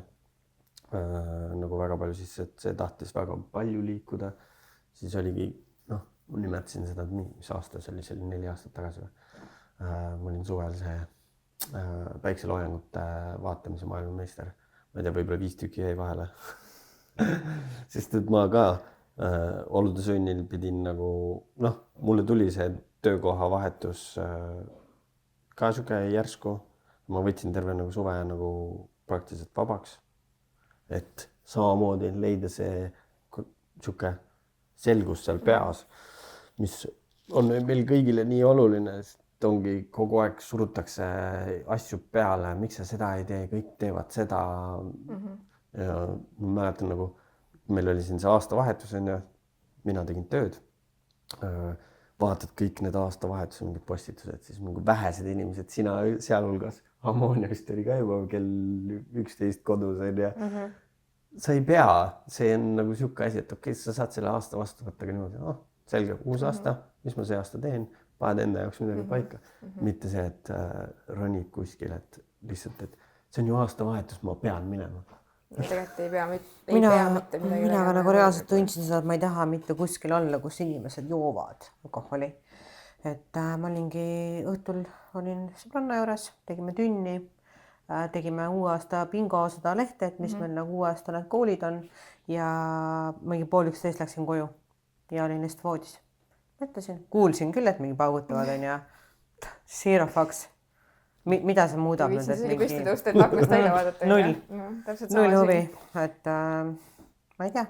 nagu väga palju siis, et see tahtis väga palju liikuda. Siis oligi, ma nimetasin seda, mis aasta see oli 4 aastat tagasi. ma olin suvel see päikseloojangute vaatamise maailmameister. Ma ei tea, võib-olla 5 tükki jäi vahele sest et ma ka olude sunnil pidin nagu, noh, mulle tuli see töökoha vahetus ka sihuke järsku. Ma võtsin terve nagu suve nagu praktiliselt vabaks, et samamoodi leida see sihuke selgus seal peas, mis on meil kõigile nii oluline, sest ongi kogu aeg surutakse asju peale, miks sa seda ei tee, kõik teevad seda. Ja ma mäletan nagu, meil oli siin see aastavahetus on ju, mina tegin tööd. Vaatad kõik need aastavahetuse mingid postitused, siis mingi vähesed inimesed, sina sealhulgas, Ammonia vist oli ka juba kell 11 kodus on ja sa ei pea, see on nagu sihuke asi, et okei, sa saad selle aasta vastu võtta ka niimoodi, selge, uus aasta, mis ma see aasta teen, paned enda jaoks midagi paika. Mitte see, et ronid kuskil, et lihtsalt, et see on ju aastavahetus, ma pean minema.
Tegelikult ei pea mitte midagi.
Mina ka nagu reaalselt tundsin seda, et ma ei taha mitte kuskil olla, kus inimesed joovad alkoholi. Et ma olingi õhtul, olin sõbranna juures, tegime tünni, tegime uue aasta bingo seda lehte, et mis meil nagu uue aasta need koolid on ja mingi 12:30 läksin koju ja olin lihtsalt voodis. Mõtlesin, kuulsin küll, et mingi paugutavad on ja zero fucks. Mida see muudab nüüd?
Viitsin püsti tõusta, et aknast välja vaadata.
Null huvi, et ma ei tea,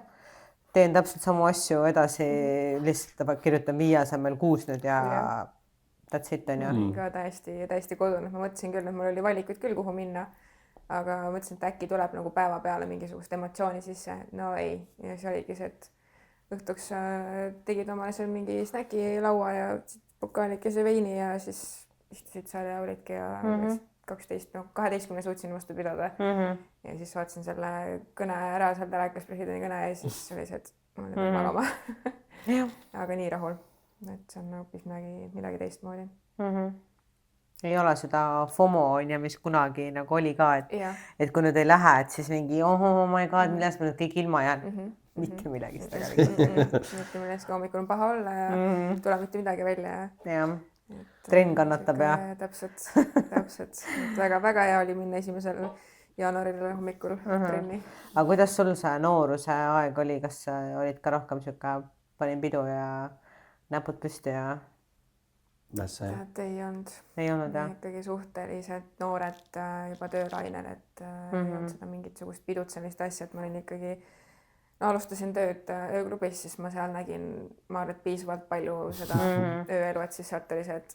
teen täpselt samu asju edasi, lihtsalt kirjutan 5 asemel 6 nüüd ja that's it on ju.
Ka täiesti kodune. Ma mõtlesin küll, et mul oli valikuid küll, kuhu minna, aga mõtlesin, et äkki tuleb nagu päeva peale mingisugust emotsiooni sisse. No ei, ja see oligi see, et õhtuks tegid omale seal mingi snäkilaua ja pokaalikese veini ja siis istusid seal ja olidki ja 12 suutsin vastu pidada. Ja siis vaatasin selle kõne ära, seal rääkis presidendi kõne ja siis oli see, et ma olen magama. Aga nii rahul, et see on hoopis midagi teistmoodi.
Ei ole seda FOMO on ja mis kunagi nagu oli ka, et kui nüüd ei lähe, et siis mingi oh my god, millest ma nüüd kõik ilma jään. Mitte millegist tegelikult.
Mitte millestki, hommikul on paha olla ja tuleb mitte midagi välja.
Jah. Trenn kannatab ja.
Täpselt. Väga hea oli minna 1. jaanuaril hommikul trenni.
Aga kuidas sul see nooruse aeg oli? Kas olid ka rohkem siuke panin pidu ja näpud püsti ja?
Ei olnud.
Ei olnud jah?
Ikkagi suhteliselt noored juba töölainel, et ei olnud seda mingisugust pidutsemist asja, et ma olin ikkagi alustasin tööd ööklubis, siis ma seal nägin, ma arvan, et piisavalt palju seda ööelu, et siis sealt oli see, et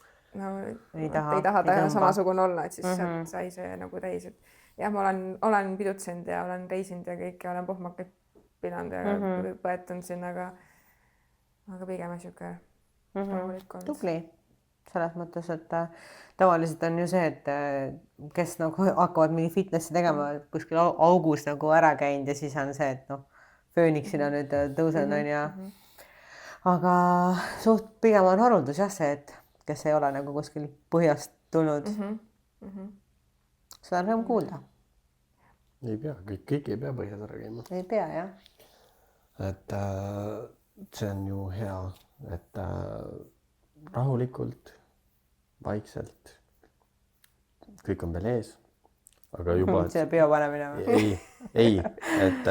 ei taha samasugune olla, et siis sealt sai see nagu täis. Jah, ma olen pidutsenud ja olen reisinud ja kõik ja olen pohmakit pidanud ja põetanud siin, aga pigem siuke rahulik olnud.
Tubli. Selles mõttes, et tavaliselt on ju see, et kes nagu hakkavad mingi fitnessi tegema, kuskil augus nagu ära käinud ja siis on see, et fööniksina nüüd tõusen on ja aga suht pigem on haruldus jah see, et kes ei ole nagu kuskil põhjast tulnud. Seda on rõõm kuulda.
Ei pea, kõik ei pea põhjas ära käima.
Ei pea jah.
Et see on ju hea, et rahulikult, vaikselt, kõik on veel ees. Aga juba...
See peo panemine või?
Ei, et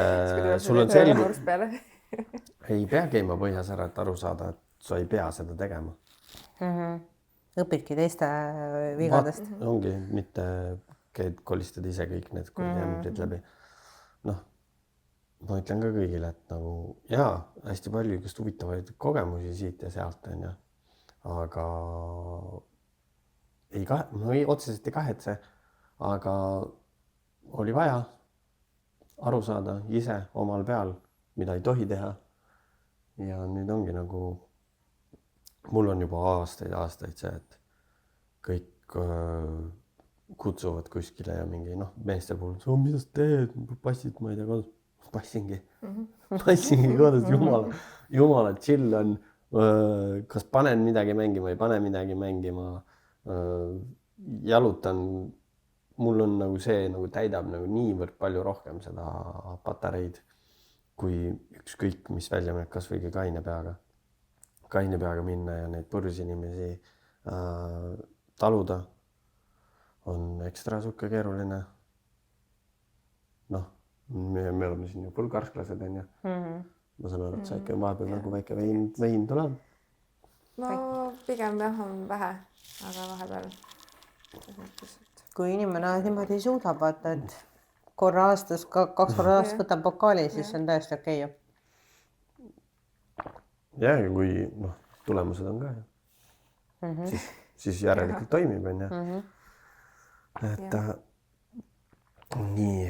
sul on selge... Ei pea käima põhjas ära, et aru saada, et sa ei pea seda tegema.
Õpidki teiste vigadest.
Ongi, mitte kolistad ise kõik need ämbrid läbi. Noh, ma ütlen ka kõigile, et nagu jaa, hästi palju igast huvitavaid kogemusi siit ja sealt on ja. Aga otseselt ei kahetse. Aga oli vaja aru saada ise omal peal, mida ei tohi teha. Ja nüüd ongi nagu, mul on juba aastaid see, et kõik kutsuvad kuskile ja mingi meeste puhul, mida sa teed, passid, ma ei tea kodus, passingi kodus, jumala chill on, kas panen midagi mängima, ei pane midagi mängima, jalutan. Mul on nagu see täidab nagu niivõrd palju rohkem seda patareid, kui ükskõik mis välja mineb, kas või kaine peaga minna ja neid purus inimesi taluda on ekstra sihuke keeruline. Noh, me oleme siin ju full karsklased on ju. Ma saan aru, et sa ikka vahepeal nagu väike vein tuleb.
no pigem jah, on vähe, aga vahepeal.
Kui inimene niimoodi suudab, vaata, et korra aastas, 2 korda aastas võtab pokaali, siis see on täiesti okei ju.
Ja kui tulemused on ka ju. Siis järelikult toimib on ju. Et nii,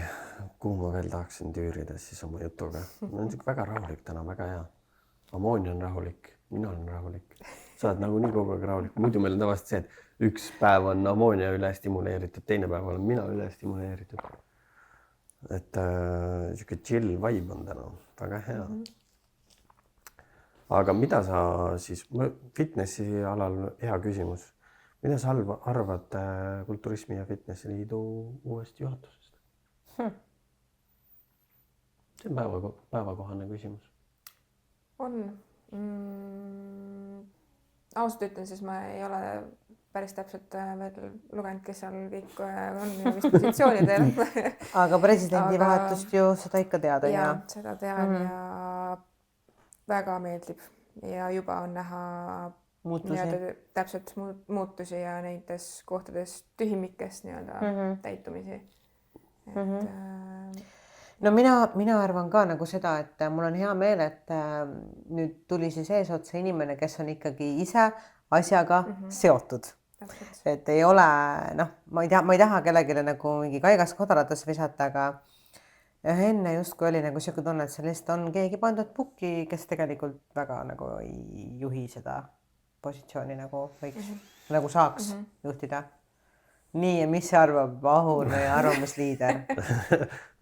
kuhu ma veel tahaksin tüürida siis oma jutuga. Ma olen väga rahulik täna, väga hea. Amoonia on rahulik, mina olen rahulik. Sa oled nagu nii kogu aeg rahulik. Muidu meil on tavaliselt see, et üks päev on amoonia üle stimuleeritud, teine päev olen mina üle stimuleeritud. Et siuke chill vibe on täna, väga hea. Aga mida sa siis, fitnessi alal hea küsimus, mida sa arvad Kulturismi ja Fitnessi Liidu uuest juhatusest? See on päevakohane küsimus.
On. Ausalt ütlen, siis ma ei ole päris täpselt veel lugenud, kes seal kõik on ja mis positsioonidel.
Aga presidendi vahetust ju seda ikka teada.
Ja seda tean ja väga meeldib ja juba on näha täpselt muutusi ja nendes kohtades tühimikest täitumisi.
No mina arvan ka nagu seda, et mul on hea meel, et nüüd tuli siis eesotsa inimene, kes on ikkagi ise asjaga seotud. Et ei ole, ma ei taha kellelegi nagu mingi kaigas kodaratas visata, aga enne justkui oli nagu siuke tunne, et sellest on keegi pandud pukki, kes tegelikult väga nagu ei juhi seda positsiooni nagu võiks, nagu saaks juhtida. Nii, ja mis arvab Vahur või arvamusliider?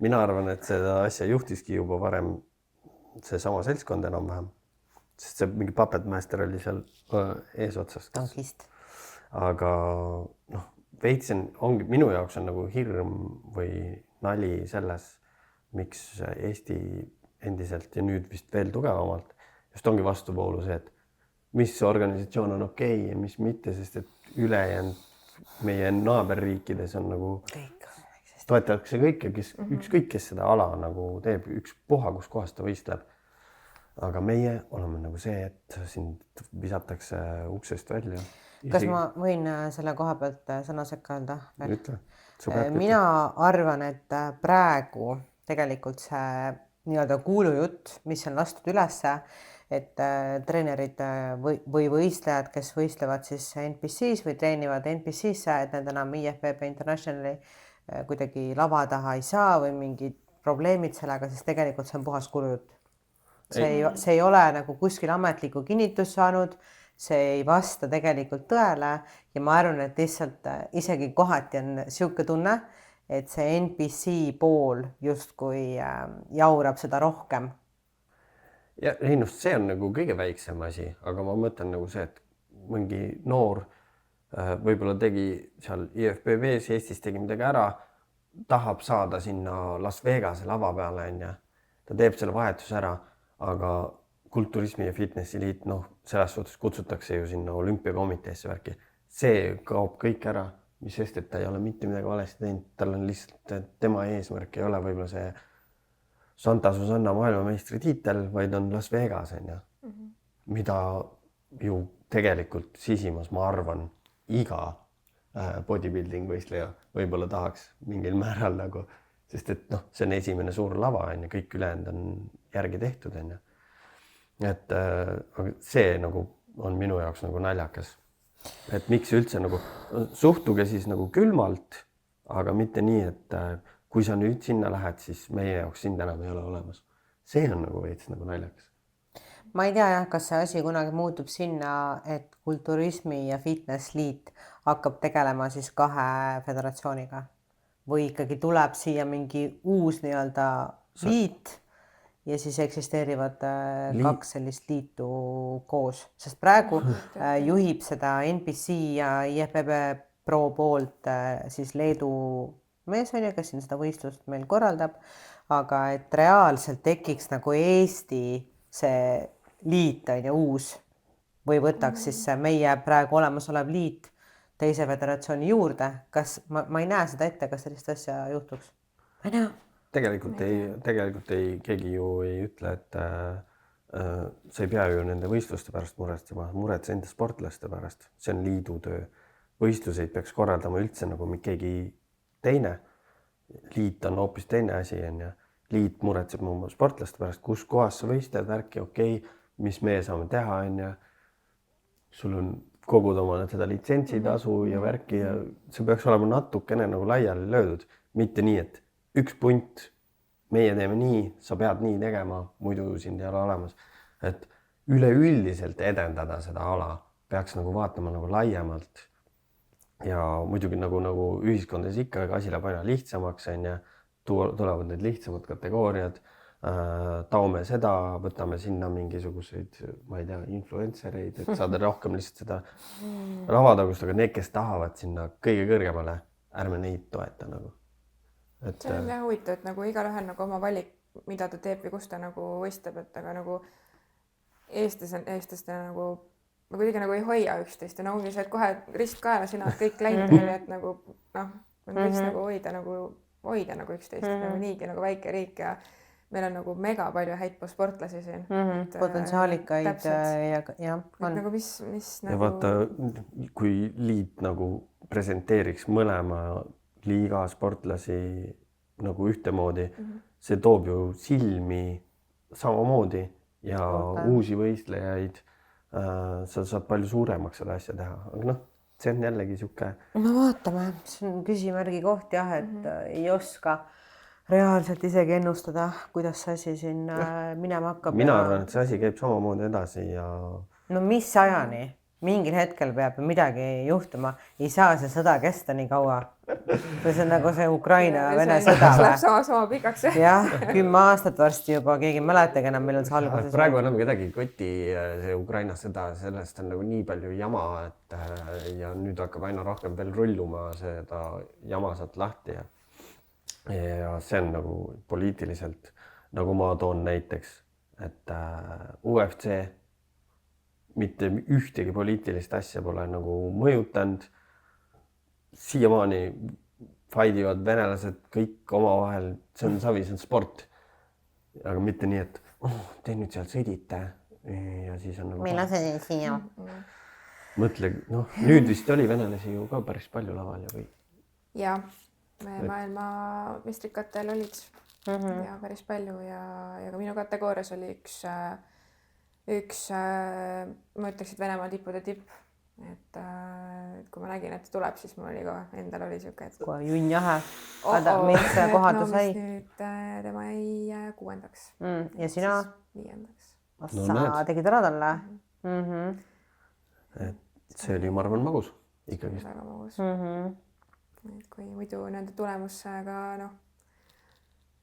Mina arvan, et seda asja juhtiski juba varem seesama seltskond enam-vähem, sest see mingi puppetmaster oli seal eesotsas.
Tankist.
Aga veitsen, minu jaoks on nagu hirm või nali selles, miks Eesti endiselt ja nüüd vist veel tugevamalt just ongi vastuvoolu see, et mis organisatsioon on okei ja mis mitte, sest et ülejäänud meie naaberriikides on nagu toetatakse kõike, kes ükskõik, kes seda ala nagu teeb, ükspuha, kus kohas ta võistleb. Aga meie oleme nagu see, et sind visatakse uksest välja.
Kas ma võin selle koha pealt sõna sekka öelda?
Ütle.
Mina arvan, et praegu tegelikult see nii-öelda kuulujutt, mis on lastud ülesse, et treenerid või võistlejad, kes võistlevad siis NPC-s või treenivad NPC-sse, et need enam IFBB Internationali kuidagi lava taha ei saa või mingid probleemid sellega, siis tegelikult see on puhas kuulujutt. See ei ole nagu kuskil ametlikku kinnitust saanud, see ei vasta tegelikult tõele ja ma arvan, et lihtsalt isegi kohati on siuke tunne, et see NPC pool justkui jaurab seda rohkem.
Ja see on nagu kõige väiksem asi, aga ma mõtlen nagu see, et mingi noor võib-olla tegi seal IFBB-s, Eestis tegi midagi ära, tahab saada sinna Las Vegase lava peale, ta teeb selle vahetuse ära, aga Kulturismi ja Fitnessi Liit, selles suhtes kutsutakse ju sinna olümpiakomiteesse värki. See kaob kõik ära, mis sest, et ta ei ole mitte midagi valesti teinud, tal on lihtsalt tema eesmärk ei ole võib-olla see Santa Susanna maailmameistri tiitel, vaid on Las Vegas, mida ju tegelikult sisimas, ma arvan, iga bodybuilding võistleja võib-olla tahaks mingil määral nagu, sest et see on esimene suur lava, kõik ülejäänud on järgi tehtud. Et see nagu on minu jaoks nagu naljakas, et miks üldse nagu suhtuge siis nagu külmalt, aga mitte nii, et kui sa nüüd sinna lähed, siis meie jaoks sind enam ei ole olemas. See on nagu veits nagu naljakas.
Ma ei tea jah, kas see asi kunagi muutub sinna, et Kulturismi ja Fitness Liit hakkab tegelema siis 2 föderatsiooniga või ikkagi tuleb siia mingi uus nii-öelda liit ja siis eksisteerivad 2 sellist liitu koos, sest praegu juhib seda NPC ja IFBB Pro poolt siis Leedu mees on ju, kes siin seda võistlust meil korraldab, aga et reaalselt tekiks nagu Eesti see liit on ju uus või võtaks siis meie praegu olemasolev liit teise föderatsiooni juurde, kas ma ei näe seda ette, kas sellist asja juhtuks? Ma ei näe.
tegelikult ei, keegi ju ei ütle, et sa ei pea ju nende võistluste pärast muretsema, muretse enda sportlaste pärast, see on liidu töö. Võistluseid peaks korraldama üldse nagu keegi teine. Liit on hoopis teine asi, on ju. Liit muretseb mu sportlaste pärast, kus kohas sa võistled, värki, okei, mis meie saame teha, on ju. Sul on kogud oma seda litsentsitasu ja värki ja see peaks olema natukene nagu laiali löödud, mitte nii, et üks punt, meie teeme nii, sa pead nii tegema, muidu sind ei ole olemas. Et üleüldiselt edendada seda ala peaks nagu vaatama nagu laiemalt ja muidugi nagu ühiskondades ikka asi läheb aina lihtsamaks, on ju, tulevad need lihtsamad kategooriad, taome seda, võtame sinna mingisuguseid, ma ei tea, influencereid, et saada rohkem lihtsalt seda ravatagust, aga need, kes tahavad sinna kõige kõrgemale, ärme neid toeta nagu.
See on jah huvitav, et nagu igalühel nagu oma valik, mida ta teeb või kus ta nagu võistleb, et aga nagu eestlaste nagu ma kuidagi nagu ei hoia üksteist ja no ongi see, et kohe ristkaela sina kõik läinud teile, et nagu noh, me võiks nagu hoida nagu üksteist, nagu niigi nagu väike riik ja meil on nagu mega palju häid sportlasi siin.
Potentsiaalikaid ja on.
Nagu mis
ja
nagu...
vaata, kui liit nagu presenteeriks mõlema liiga sportlasi nagu ühtemoodi, see toob ju silmi samamoodi ja uusi võistlejaid, sa saad palju suuremaks seda asja teha, aga noh, see on jällegi siuke.
No vaatame, see on küsimärgi koht jah, et ei oska reaalselt isegi ennustada, kuidas see asi siin minema hakkab.
Mina arvan, et see asi käib samamoodi edasi ja...
No mis ajani? Mingil hetkel peab midagi juhtuma. Ei saa see sõda kesta nii kaua. See on nagu see Ukraina-Vene sõda.
See läheb sama pikaks.
Jah, 10 aastat varsti juba, keegi mäletagi enam, millal see alguses.
Praegu enam kedagi koti see Ukraina sõda, sellest on nagu nii palju jama, et ja nüüd hakkab aina rohkem veel rulluma seda jama saad lahti ja see on nagu poliitiliselt, nagu ma toon näiteks, et UFC mitte ühtegi poliitilist asja pole nagu mõjutanud. Siiamaani faidivad venelased kõik omavahel, see on savi, see on sport. Aga mitte nii, et te nüüd seal sõdite ja siis on nagu...
Meil on see siia.
Mõtle, noh, nüüd vist oli venelasi ju ka päris palju laval ja või?
Ja, maailma mistrikatel olid ja päris palju ja ka minu kategoorias oli üks ma ütleksid Venemaa tippude tipp, et kui ma nägin, et tuleb, siis mul oli ka endal oli siuke, et
kui junn jahe, mis kohad ta sai?
Nüüd tema jäi 6.
Ja sina?
5.
Sa tegid ära talle?
See oli, ma arvan, magus ikkagi.
Väga magus. Et kui muidu nende tulemusega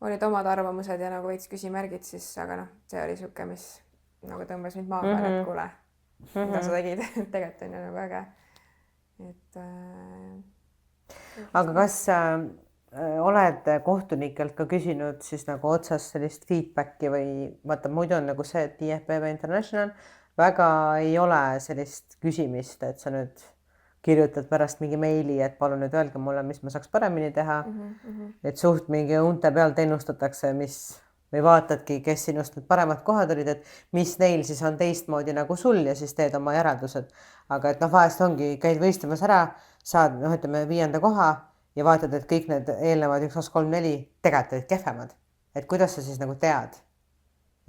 olid omad arvamused ja nagu veits küsimärgid, siis aga see oli siuke, mis nagu tõmbas mind maa peale, et kuule, mida sa tegid, tegelikult on ju nagu äge.
Aga kas oled kohtunikelt ka küsinud siis nagu otsast sellist feedbacki või vaata, muidu on nagu see, et IFBB International väga ei ole sellist küsimist, et sa nüüd kirjutad pärast mingi meili, et palun nüüd öelge mulle, mis ma saaks paremini teha. Et suht mingi unte pealt ennustatakse, mis või vaatadki, kes sinust need paremad kohad olid, et mis neil siis on teistmoodi nagu sul ja siis teed oma järeldused. Aga et vahest ongi, käid võistlemas ära, saad, ütleme 5. koha ja vaatad, et kõik need eelnevad 1, 2, 3, 4 tegelikult olid kehvemad. Et kuidas sa siis nagu tead,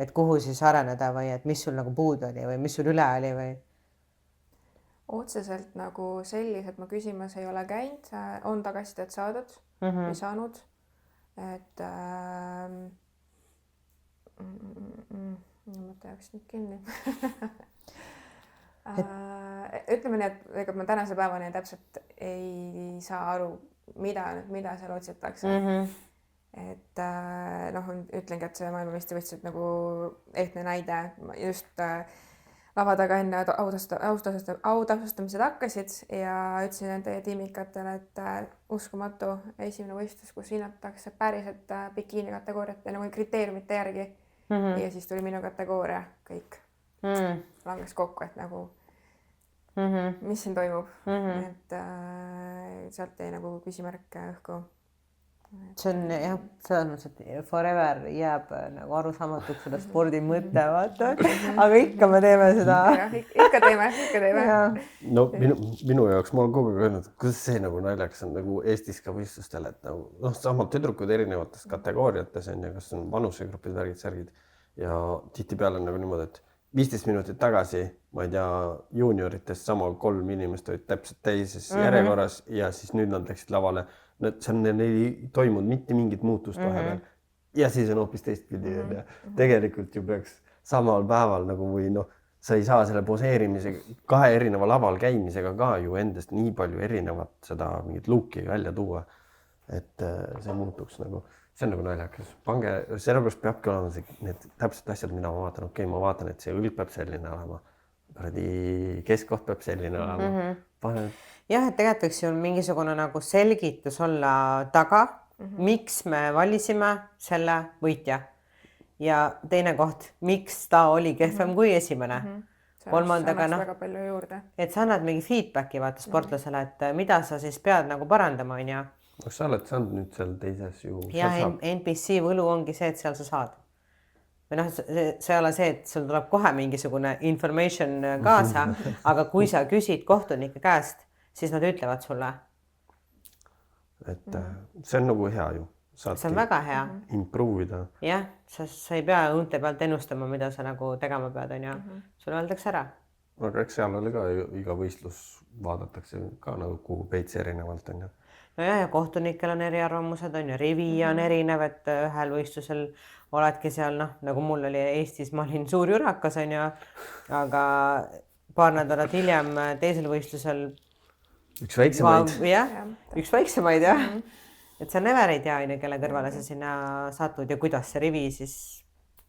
et kuhu siis areneda või et mis sul nagu puudu oli või mis sul üle oli või?
Otseselt nagu sellised ma küsimas ei ole käinud, on tagasisidet saadud või saanud, et mõte jääks nüüd kinni. Ütleme nii, et ega ma tänase päevani täpselt ei saa aru, mida seal otsitakse. Et ütlengi, et see maailmameistrivõistlused nagu ehtne näide just lava taga enne autasustamised hakkasid ja ütlesin nende tiimikatele, et uskumatu esimene võistlus, kus hinnatakse päriselt bikiini kategooriat ja nagu kriteeriumite järgi. Ja siis tuli minu kategooria, kõik langes kokku, et nagu mis siin toimub. Et sealt jäi nagu küsimärk õhku.
See on jah, selles mõttes, et forever jääb nagu arusaamatuks selle spordi mõte, vaata. Aga ikka me teeme seda.
Ikka teeme.
No minu jaoks ma olen kogu aeg öelnud, kuidas see nagu naljakas on nagu Eestis ka võistlustel, et nagu samad tüdrukud erinevates kategooriates on ja kas on vanusegrupid, värgid, särgid ja tihtipeale on nagu niimoodi, et 15 minutit tagasi, ma ei tea, juunioritest sama 3 inimest olid täpselt teises järjekorras ja siis nüüd nad läksid lavale. Neil ei toimunud mitte mingit muutust vahepeal. Ja siis on hoopis teistpidi. Tegelikult ju peaks samal päeval nagu või sa ei saa selle poseerimise 2 erineva laval käimisega ka ju endast nii palju erinevat seda mingit looki välja tuua. Et see muutuks nagu, see on nagu naljakas. Pange, sellepärast peabki olema need täpselt asjad, mida ma vaatan. Okei, ma vaatan, et see õlg peab selline olema. Keskkoht peab selline olema.
Jah, et tegelikult võiks ju mingisugune nagu selgitus olla taga, miks me valisime selle võitja. Ja teine koht, miks ta oli kehvem kui esimene. Kolmandaga,
väga palju juurde.
Et sa annad mingi feedbacki vaata sportlasele, et mida sa siis pead nagu parandama, on ja.
Sa oled saanud nüüd seal teises ju.
Ja NPC võlu ongi see, et seal sa saad. Või see ei ole see, et sul tuleb kohe mingisugune information kaasa, aga kui sa küsid kohtunike käest, siis nad ütlevad sulle.
Et see on nagu hea ju.
See on väga hea.
Improve'ida.
Jah, sa ei pea õunte pealt ennustama, mida sa nagu tegema pead, on ja. Sulle öeldakse ära.
Aga eks seal oli ka iga võistlus vaadatakse ka nagu veits erinevalt, on ju.
No ja kohtunikel on eriarvamused, on ju. Rivi on erinev, et ühel võistlusel oledki seal, nagu mul oli Eestis, ma olin suur jürakas, on ju. Aga paar nädalat hiljem teisel võistlusel
üks väiksemaid.
Üks väiksemaid, jah. Et sa never ei tea, kelle kõrvale sa sinna satud ja kuidas see rivi siis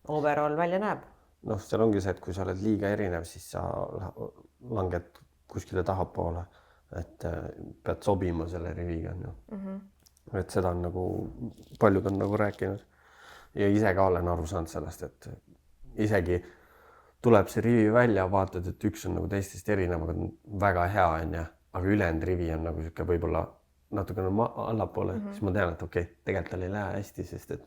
overall välja näeb.
Seal ongi see, et kui sa oled liiga erinev, siis sa langed kuskile tahapoole, et pead sobima selle riviga. Et seda on nagu, paljud on nagu rääkinud ja ise ka olen aru saanud sellest, et isegi tuleb see rivi välja, vaatad, et üks on nagu teistest erinev, aga väga hea on ja. Aga ülejäänud rivi on nagu siuke võib-olla natukene allapoole, siis ma tean, et okei, tegelikult tal ei lähe hästi, sest et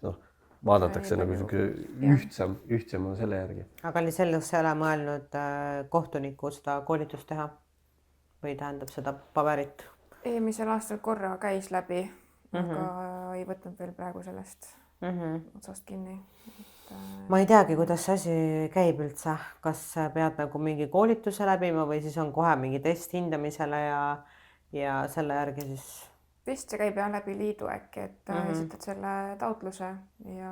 vaadatakse nagu siuke ühtsem on selle järgi.
Aga oli selleks ei ole mõelnud kohtuniku seda koolitust teha või tähendab seda paberit?
Eelmisel aastal korra käis läbi, aga ei võtnud veel praegu sellest otsast kinni.
Ma ei teagi, kuidas see asi käib üldse, kas pead nagu mingi koolituse läbima või siis on kohe mingi test hindamisele ja selle järgi siis?
Vist see käib läbi liidu äkki, et esitad selle taotluse ja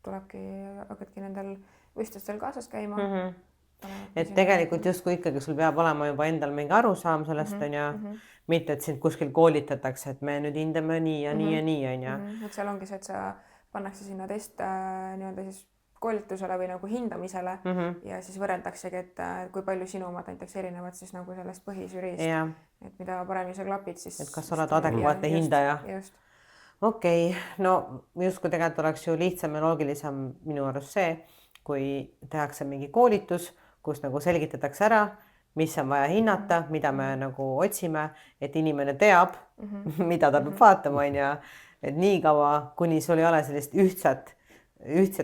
hakkadki nendel võistlustel kaasas käima.
Et tegelikult justkui ikkagi sul peab olema juba endal mingi arusaam sellest on ja mitte, et sind kuskil koolitatakse, et me nüüd hindame nii ja nii ja nii on ja.
Et seal ongi see, et sa pannakse sinna test nii-öelda siis koolitusele või nagu hindamisele ja siis võrreldaksegi, et kui palju sinu omad näiteks erinevad siis nagu sellest põhisüriist, et mida paremini sa klapid, siis...
Et kas oled adekvaatne hindaja?
Just.
Okei, no justkui tegelikult oleks ju lihtsam ja loogilisem minu arust see, kui tehakse mingi koolitus, kus nagu selgitatakse ära, mis on vaja hinnata, mida me nagu otsime, et inimene teab, mida ta peab vaatama, on ja et nii kaua, kuni sul ei ole sellist ühtset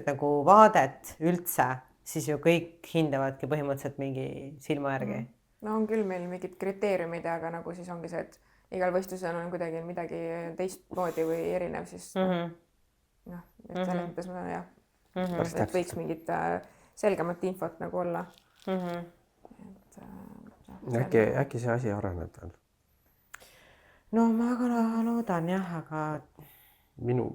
nagu vaadet üldse, siis ju kõik hindavadki põhimõtteliselt mingi silma järgi.
No on küll meil mingid kriteeriumid, aga nagu siis ongi see, et igal võistlusel on kuidagi midagi teistmoodi või erinev, siis et selles mõttes ma jah, et võiks mingit selgemat infot nagu olla.
Äkki see asi areneb veel?
No ma väga loodan jah, aga...
Minu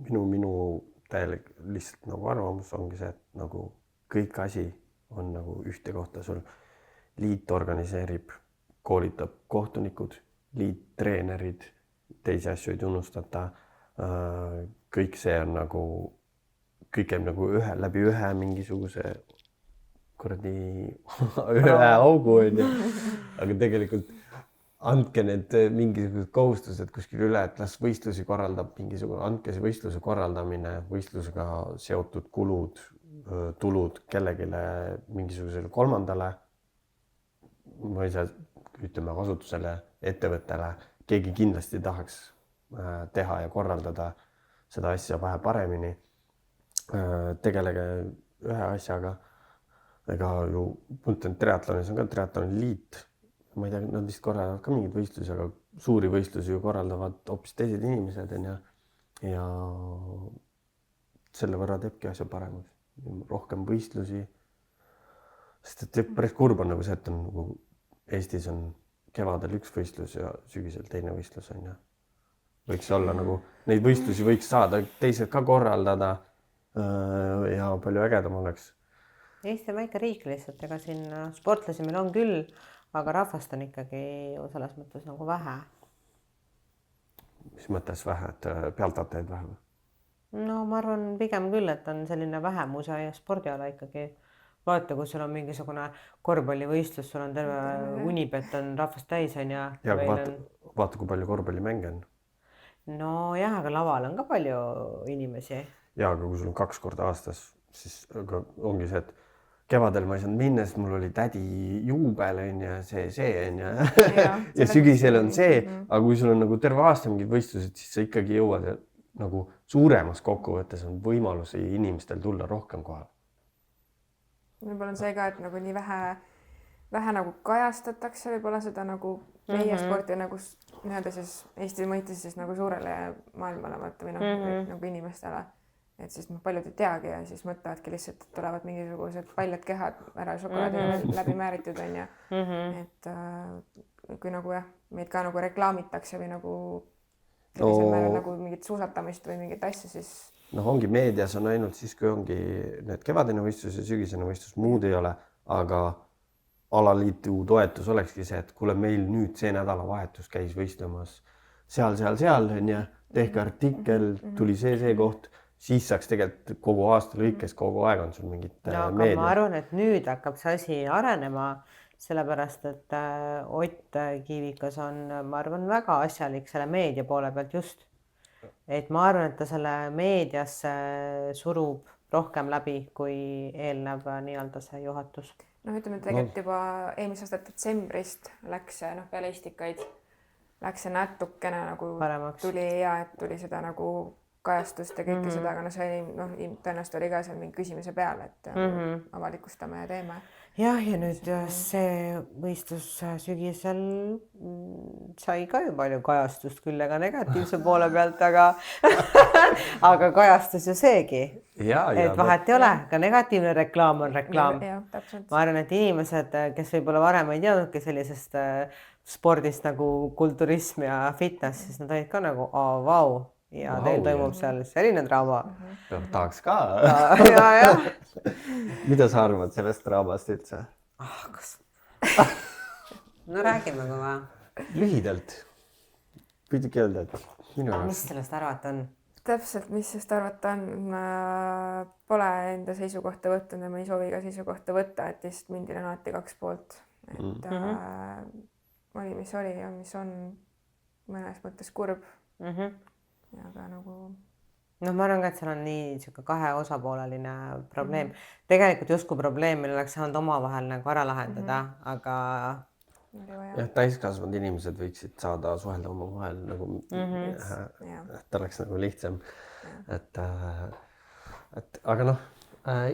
täielik lihtsalt nagu arvamus ongi see, et nagu kõik asi on nagu ühte kohta sul. Liit organiseerib, koolitab kohtunikud, liittreenerid, teisi asju ei tunnustata. Kõik see on nagu, kõik käib nagu läbi ühe mingisuguse ühe augu on ju. Aga tegelikult andke need mingisugused kohustused kuskil üle, et las võistlusi korraldab andke see võistluse korraldamine, võistlusega seotud kulud, tulud kellegile mingisugusele kolmandale. ma ei saa, ütleme asutusele, ettevõttele, keegi kindlasti tahaks teha ja korraldada seda asja vähe paremini. Tegelege ühe asjaga. Ega ju, mõtlen, triatlonis on ka triatloni liit. Ma ei tea, nad vist korraldavad ka mingeid võistlusi, aga suuri võistlusi ju korraldavad hoopis teised inimesed ja selle võrra teebki asja paremaks. Rohkem võistlusi. Sest et päris kurb on nagu see, et on nagu Eestis on kevadel üks võistlus ja sügisel teine võistlus on ja võiks olla nagu neid võistlusi võiks saada teised ka korraldada ja palju ägedam oleks.
Eesti on väike riik lihtsalt, ega siin sportlasi meil on küll, aga rahvast on ikkagi selles mõttes nagu vähe.
Mis mõttes vähe, et pealtaatajaid vähe?
No ma arvan pigem küll, et on selline vähemuse ja spordiala ikkagi. Vaata, kui sul on mingisugune korvpallivõistlus, sul on terve Unibet on rahvast täis on ja
vaata, kui palju korvpallimänge on.
No jah, aga laval on ka palju inimesi.
Ja, aga kui sul on 2 korda aastas, siis ongi see, et kevadel ma ei saanud minna, sest mul oli tädi juubel ja see on ja sügisel on see, aga kui sul on nagu terve aasta mingid võistlused, siis sa ikkagi jõuad nagu suuremas kokkuvõttes on võimalusi inimestel tulla rohkem kohale.
Võib-olla on see ka, et nagu nii vähe nagu kajastatakse võib-olla seda nagu meie sporti nagu nii-öelda siis Eesti mõistes siis nagu suurele maailmale vaata või nagu inimestele. Et siis paljud ei teagi ja siis mõtlevadki lihtsalt, et tulevad mingisugused paljad kehad ära šokolaadi läbi määritud on ja et kui nagu meid ka nagu reklaamitakse või nagu nagu mingit suusatamist või mingit asja, siis
ongi meedias on ainult siis, kui ongi need kevadine võistlus ja sügisene võistlus, muud ei ole, aga alaliitu toetus olekski see, et kuule meil nüüd see nädalavahetus käis võistlemas seal on ja tehke artikkel, tuli see koht, siis saaks tegelikult kogu aasta lõikes, kogu aeg on sul mingit meedia.
Ma arvan, et nüüd hakkab see asi arenema, sellepärast, et Ott Kiivikas on, ma arvan, väga asjalik selle meedia poole pealt just. Et ma arvan, et ta selle meediasse surub rohkem läbi, kui eelnev nii-öelda see juhatus.
Ütleme, tegelikult juba eelmise aasta detsembrist läks peale istikaid, läks see natukene nagu
paremaks.
Tuli seda nagu kajastust ja kõike seda, aga see oli, tõenäoliselt oli ka seal mingi küsimuse peale, et avalikustame ja teeme.
Jah, ja nüüd see võistlus sügisel sai ka ju palju kajastust küll, ega negatiivse poole pealt, aga kajastus ju seegi. Et vahet ei ole, ka negatiivne reklaam on reklaam. Ma arvan, et inimesed, kes võib-olla varem ei teadnudki sellisest spordist nagu kulturism ja fitness, siis nad olid ka nagu, vau. Ja teil toimub seal selline draama.
Tahaks ka.
Ja.
Mida sa arvad sellest draamast üldse?
Kas? No räägime ka vaja.
Lühidalt. Püüdki öelda, et minu jaoks.
Mis sellest arvata on?
Täpselt, mis sellest arvata on. Ma pole enda seisukohta võtnud ja ma ei soovi ka seisukohta võtta, et lihtsalt mindil on alati 2 poolt. Et oli, mis oli ja mis on mõnes mõttes kurb. Aga nagu
ma arvan ka, et seal on nii 2 osapooleline probleem. Tegelikult justkui probleem, mille oleks saanud omavahel nagu ära lahendada, aga
täiskasvanud inimesed võiksid saada suhelda omavahel nagu et oleks nagu lihtsam. Aga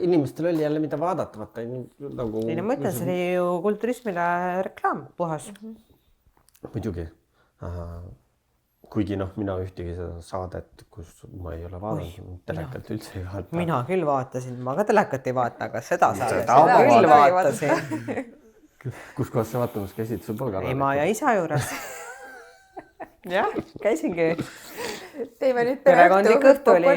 inimestel oli jälle mida vaadata, vaata nagu
ma ütlen, see oli ju kulturismile reklaam puhas.
Muidugi. Kuigi mina ühtegi seda saadet, kus ma ei ole vaadanud, telekalt üldse ei vaata.
Mina küll vaatasin, ma ka telekat ei vaata, aga seda küll vaatasin.
Kus kohas sa vaatamas käisid sul polga?
Ema ja isa juures. Jah, käisingi.
Teime nüüd
perekondlik õhtu oli.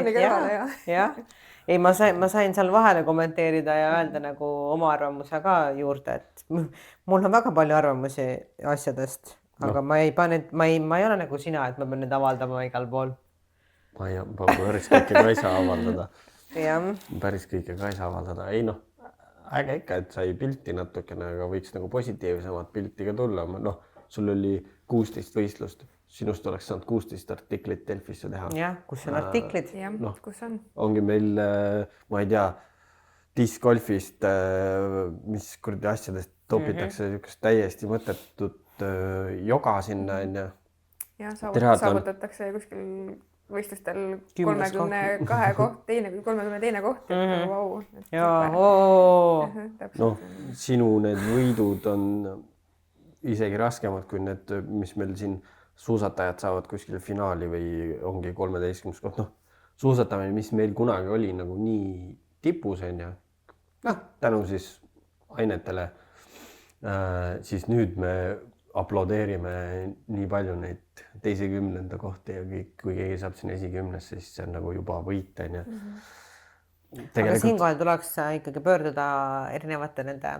Jah. Ei, ma sain seal vahele kommenteerida ja öelda nagu oma arvamuse ka juurde, et mul on väga palju arvamusi asjadest. Aga ma ei ole nagu sina, et ma pean nüüd avaldama igal pool.
Ma päris kõike ka ei saa avaldada.
Jah.
Päris kõike ka ei saa avaldada. Ei äge ikka, et sai pilti natukene, aga võiks nagu positiivsemat pilti ka tulla. Sul oli 16 võistlust. Sinust oleks saanud 16 artiklit Delfisse teha.
Jah, kus on artiklid?
Kus on?
Ongi meil, ma ei tea, discgolfist, mis kuradi asjadest topitakse niisugust täiesti mõttetut joga sinna, on ju.
Ja
Triatlon.
saavutatakse kuskil võistlustel
10.
32 koht, 32 koht, et vau.
Jaa,
Noh, sinu need võidud on isegi raskemad kui need, mis meil siin suusatajad saavad kuskil finaali või ongi 13. koht. Noh, suusatamine, mis meil kunagi oli nagu nii tipus, on ju. Noh, tänu siis ainetele, siis nüüd me aplodeerime nii palju neid teise 10. kohti ja kõik, kui keegi saab siin esikümnesse, siis see on nagu juba võit, on ju.
aga siinkohal tuleks ikkagi pöörduda erinevate nende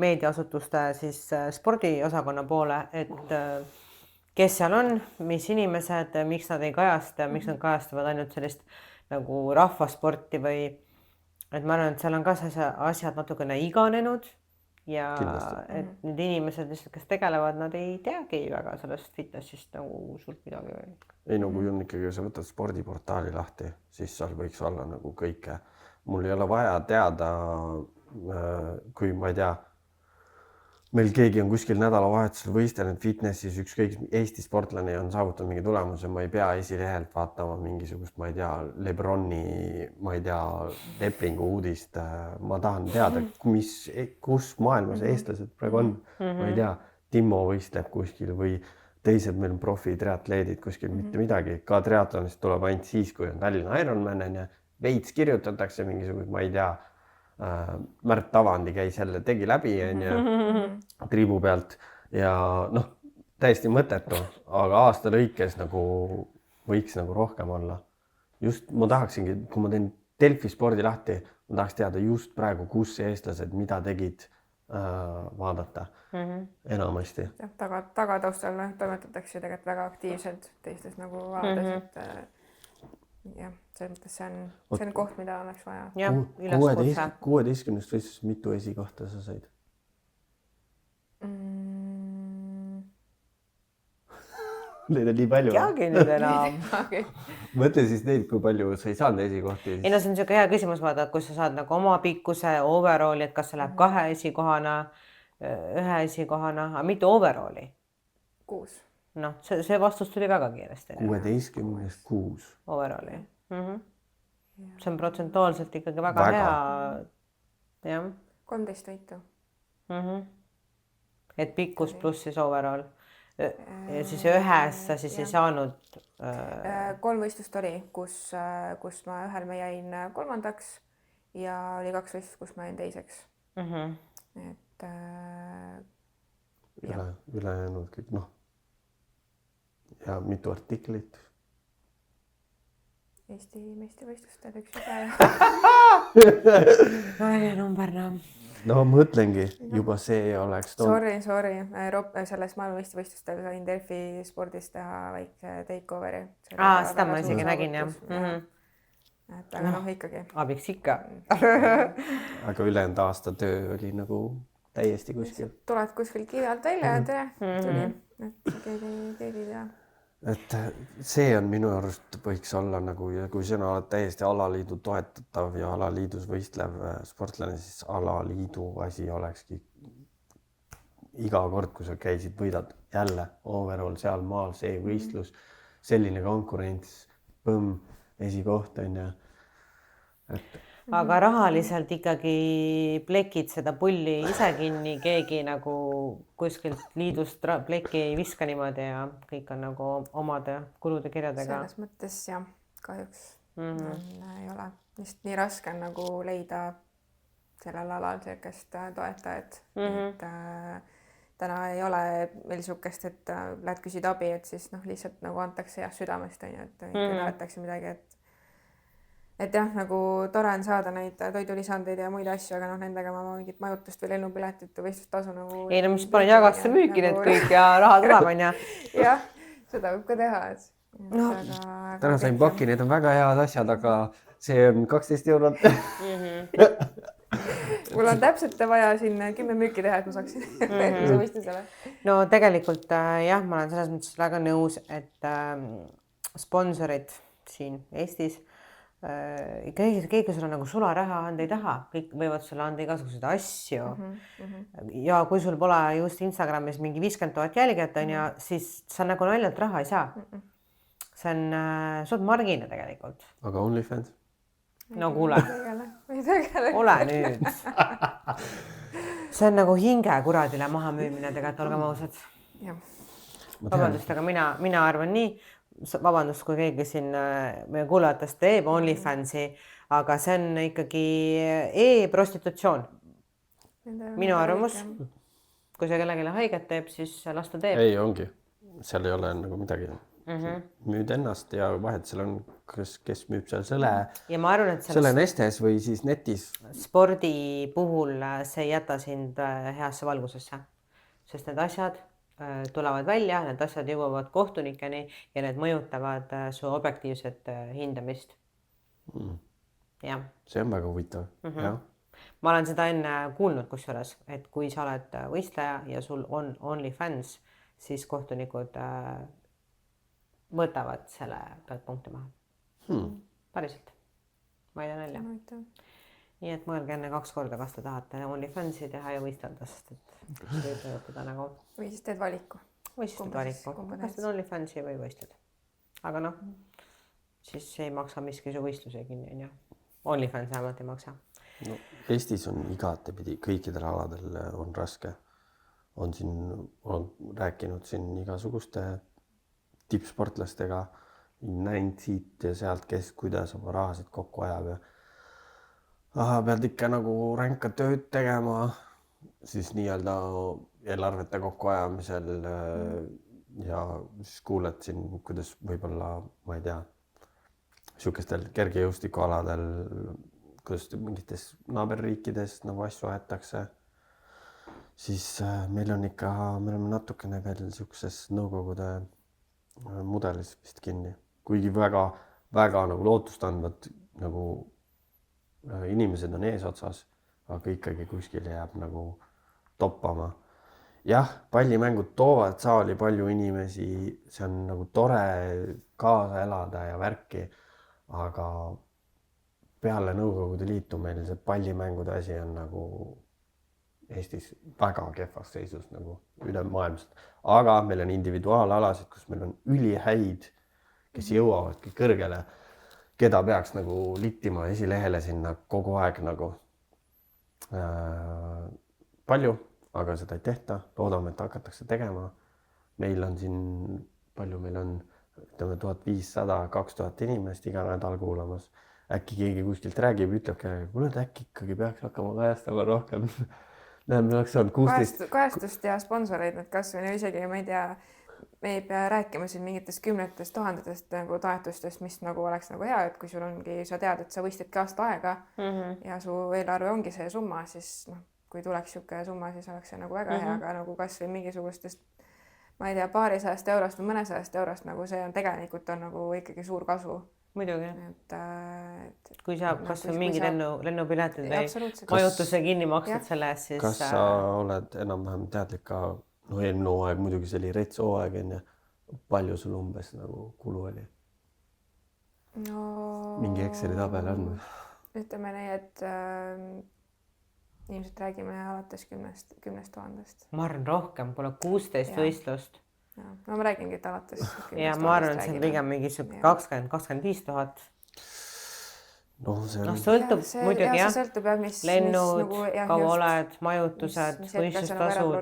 meediaasutuste siis spordiosakonna poole, et kes seal on, mis inimesed, miks nad ei kajasta, miks nad kajastavad ainult sellist nagu rahvasporti või et ma arvan, et seal on ka asjad natukene iganenud ja
Kindlasti.
et need inimesed, kes tegelevad, nad ei teagi väga sellest fitnessist nagu suurt midagi veel.
Ei, no kui on ikkagi, sa võtad spordiportaali lahti, siis seal võiks olla nagu kõike. Mul ei ole vaja teada, kui ma ei tea, meil keegi on kuskil nädalavahetusel võistelnud fitnessis, ükskõik Eesti sportlane on saavutanud mingi tulemuse, ma ei pea esilehelt vaatama mingisugust, ma ei tea, Lebroni, ma ei tea, lepingu uudist. Ma tahan teada, kus maailmas eestlased praegu on. Ma ei tea, Timmo võistleb kuskil või teised meil on profitriatleedid kuskil, mitte midagi. Ka triatlonist tuleb ainult siis, kui on Tallinna Ironman, on ja veits kirjutatakse mingisugust, ma ei tea, Märt Tavandi käis jälle, tegi läbi triibu pealt ja noh, täiesti mõttetu, aga aasta lõikes nagu võiks nagu rohkem olla. Just ma tahaksingi, kui ma teen Delfi spordi lahti, ma tahaks teada just praegu, kus eestlased, mida tegid vaadata enamasti.
Tagataustal toimetatakse tegelikult väga aktiivselt teistes nagu vaades, et jah, selles mõttes see on koht, mida oleks vaja.
Jah, üleskutse.
16 võistlus, mitu esikohta sa said? Neid on nii palju.
Teagi nüüd enam.
Mõtle siis neid, kui palju sa ei saanud esikohti.
Ei no see on niisugune hea küsimus, vaata, kus sa saad nagu oma pikkuse overalli, et kas see läheb 2 esikohana, 1 esikohana, aga mitu overalli?
6.
Noh, see vastus tuli väga kiiresti.
16-st 6.
Overalli. See on protsentuaalselt ikkagi väga hea. Jah.
13 võitu.
Et pikkus pluss siis overall. Ja siis ühes sa siis ei saanud...
3 võistlust oli, kus ma ühel ma jäin 3. ja oli 2 võistlust, kus ma jäin 2. Et
ülejäänud kõik, noh. Ja mitu artiklit?
Eesti meistrivõistlustel 1 päev.
Aja numberna.
No mõtlengi, juba see oleks...
Sorry. Selles maailmameistrivõistlustel sain Delfi spordis teha väike takeoveri.
Seda ma isegi nägin, jah.
Et aga noh, ikkagi.
Abiks ikka.
Aga ülejäänud aasta töö oli nagu täiesti kuskil.
Tuled kuskil kirjalt välja ja tuli, et keegi ei tea.
Et see on minu arust võiks olla nagu, kui sina oled täiesti alaliidu toetatav ja alaliidus võistlev sportlane, siis alaliidu asi olekski iga kord, kui sa käisid, võidad jälle overall seal maal, see võistlus, selline konkurents, esikoht on ja.
Aga rahaliselt ikkagi plekid seda pulli ise kinni, keegi nagu kuskilt liidust pleki ei viska niimoodi ja kõik on nagu omade kulude kirjadega.
Selles mõttes jah, kahjuks ei ole. Just nii raske on nagu leida sellel alal sellist toetajat. Et täna ei ole meil sukest, et lähed küsid abi, et siis lihtsalt nagu antakse jah südamest, et näetakse midagi, et jah, nagu tore on saada neid toidulisandeid ja muid asju, aga nendega ma mingit majutust või lennupiletit või võistlustasu nagu...
Ei no mis paned jagasse müüki need kõik ja raha tuleb, on ja?
Jah, seda võib ka teha, et...
Täna sain pakki, need on väga head asjad, aga see on 12 eurot.
Mul on täpselt vaja siin 10 müüki teha, et ma saaksin võistlusele.
No tegelikult jah, ma olen selles mõttes väga nõus, et sponsorid siin Eestis keegi sulle nagu sularaha anda ei taha, kõik võivad sulle anda igasuguseid asju. Ja kui sul pole just Instagramis mingi 50 000 jälgijat on ja siis sa nagu naljalt raha ei saa. See on suht margine tegelikult.
aga OnlyFans?
No kuule,
ei tegele.
ole nüüd. See on nagu hinge kuradile maha müümine tegelikult, olgem ausad.
Jah.
Vabandust, aga mina arvan nii, vabandust, kui keegi siin meie kuulajatest teeb OnlyFansi, aga see on ikkagi e-prostitutsioon. Minu arvamus, kui see kellelegi haiget teeb, siis las ta teeb.
ei, ongi. Seal ei ole nagu midagi. Müüd ennast ja vahet seal on, kes müüb seal sõle.
Ja ma arvan, et
sõle nestes või siis netis.
Spordi puhul see ei jäta sind heasse valgusesse, sest need asjad tulevad välja, need asjad jõuavad kohtunikeni ja need mõjutavad su objektiivset hindamist. Jah.
See on väga huvitav. Jah.
Ma olen seda enne kuulnud kusjuures, et kui sa oled võistleja ja sul on OnlyFans, siis kohtunikud võtavad selle pealt punkte maha. Päriselt. Ma ei tea nalja. Nii et mõelge enne 2 korda, kas te tahate OnlyFansi teha ja võistelda, sest et võib mõjutada nagu...
Või siis teed valiku.
Või siis teed valiku. Kas teed OnlyFansi või võistled. Aga noh, siis ei maksa miski su võistluse kinni. OnlyFans vähemalt ei maksa.
No, Eestis on igatepidi, kõikidel aladel on raske. On rääkinud siin igasuguste tippsportlastega, näinud siit ja sealt, kes kuidas oma rahasid kokku ajab ja pead ikka nagu ränka tööd tegema, siis nii-öelda eelarvete kokkuajamisel ja siis kuuled siin, kuidas võib-olla, ma ei tea, sihukestel kergejõustikualadel, kuidas mingites naaberriikides nagu asju aetakse, siis meil on ikka, me oleme natukene veel sihukeses nõukogude mudelis vist kinni, kuigi väga nagu lootust andvad nagu inimesed on eesotsas, aga ikkagi kuskil jääb nagu toppama. Jah, pallimängud toovad saali palju inimesi, see on nagu tore kaasa elada ja värki, aga peale Nõukogude Liitu meil see pallimängude asi on nagu Eestis väga kehvas seisus nagu ülemaailmselt. Aga meil on individuaalalasid, kus meil on ülihäid, kes jõuavadki kõrgele, keda peaks nagu littima esilehele sinna kogu aeg nagu palju, aga seda ei tehta. Loodame, et hakatakse tegema. Meil on siin, palju meil on, ütleme 1500-2000 inimest iga nädal kuulamas. Äkki keegi kuskilt räägib, ütleb, kuule, äkki ikkagi peaks hakkama kajastama rohkem. Meil oleks olnud 16...
Kajastust ja sponsoreid need kasvõi isegi, ma ei tea, me ei pea rääkima siin mingitest 10 000 nagu toetustest, mis nagu oleks nagu hea, et kui sul ongi, sa tead, et sa võistledki aasta aega ja su eelarve ongi see summa, siis kui tuleks sihuke summa, siis oleks see nagu väga hea, aga nagu kas või mingisugustest, ma ei tea, paarisajast eurost või mõnesajast eurost, nagu see on tegelikult on nagu ikkagi suur kasu.
Muidugi. Kui saab kas või mingi lennupiletid või majutuse kinni maksad selle eest, siis...
Kas sa oled enam-vähem teadlik ka, no eelmine hooaeg muidugi see oli rets hooaeg ja palju sul umbes nagu kulu oli?
No...
Mingi Exceli tabel on?
Ütleme nii, et ilmselt räägime alates 10 000.
Ma arvan rohkem, pole 16 võistlust.
No ma räägingi, et alates.
Ja ma arvan, et see on pigem mingi 20-25 000.
No see
sõltub muidugi jah.
See sõltub jah, mis...
Lennud, kaua oled, majutused, võistlustasud.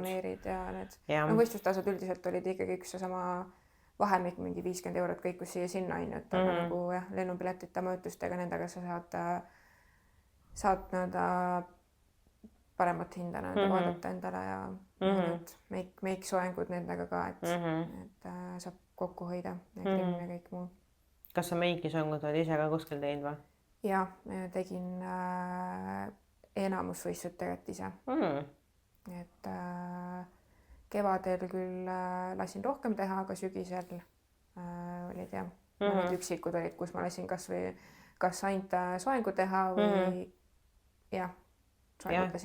Võistlustasud üldiselt olid ikkagi üks sama vahemik, mingi 50 eurot kõik, kus siia-sinna on, et aga nagu jah, lennupiletite majutustega, nendega sa saad nõnda paremat hinda vaadata endale ja make soengud nendega ka, et saab kokku hoida ja krimm ja kõik muu.
Kas sa meiki soengud oled ise ka kuskil teinud või?
Ja, tegin enamusvõistlust tegelikult ise. Et kevadel küll lasin rohkem teha, aga sügisel olid jah, mõned üksikud olid, kus ma lasin kas ainult soengu teha või jah,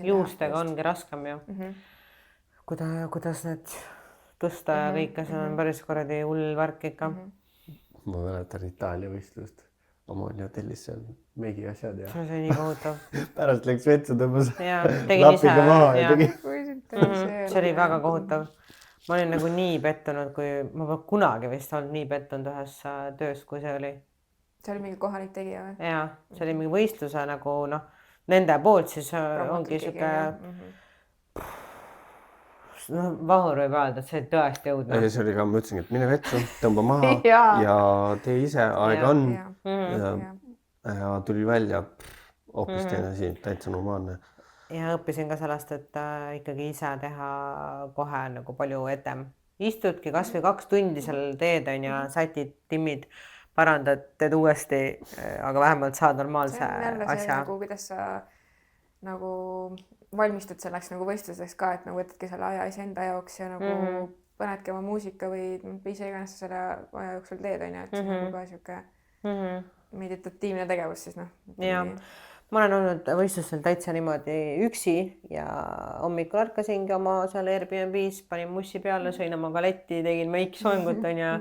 juustega ongi raskem ju. Kuidas need tõsta ja kõike, see on päris korradi hull värk ikka.
Ma mäletan Itaalia võistlust. Omaani hotellis seal meigi asjad ja
see oli nii kohutav.
pärast läks vetsu, tõmbas
Jaa, tegin ise.
lapiga maha ja tegi.
See oli väga kohutav. Ma olin nagu nii pettunud, kui ma pole kunagi vist olnud nii pettunud ühes töös, kui see oli.
see oli mingi kohalik tegija või?
Jaa, see oli mingi võistluse nagu noh, nende poolt siis ongi siuke vahur võib öelda, et see oli tõesti õudne.
Ja see oli ka, ma ütlesin, et mine vetsu, tõmba maha ja tee ise, aega on. Ja tuli välja hoopis teine asi, täitsa normaalne.
Ja õppisin ka sellest, et ikkagi ise teha kohe nagu palju etem. Istudki kas või 2 tundi seal teed on ja sätid, timmid, parandad, teed uuesti, aga vähemalt saad normaalse asja.
See on jälle see, nagu, kuidas sa nagu valmistud selleks nagu võistluseks ka, et nagu võtadki selle aja enda jaoks ja nagu panedki oma muusika või ise iganes selle aja jooksul teed, on ju, et see on nagu ka siuke meditatiivne tegevus siis noh.
Jaa. Ma olen olnud võistlustel täitsa niimoodi üksi ja hommikul ärkasingi oma seal Airbnb's, panin mussi peale, sõin oma galetti, tegin meiki soengut on ja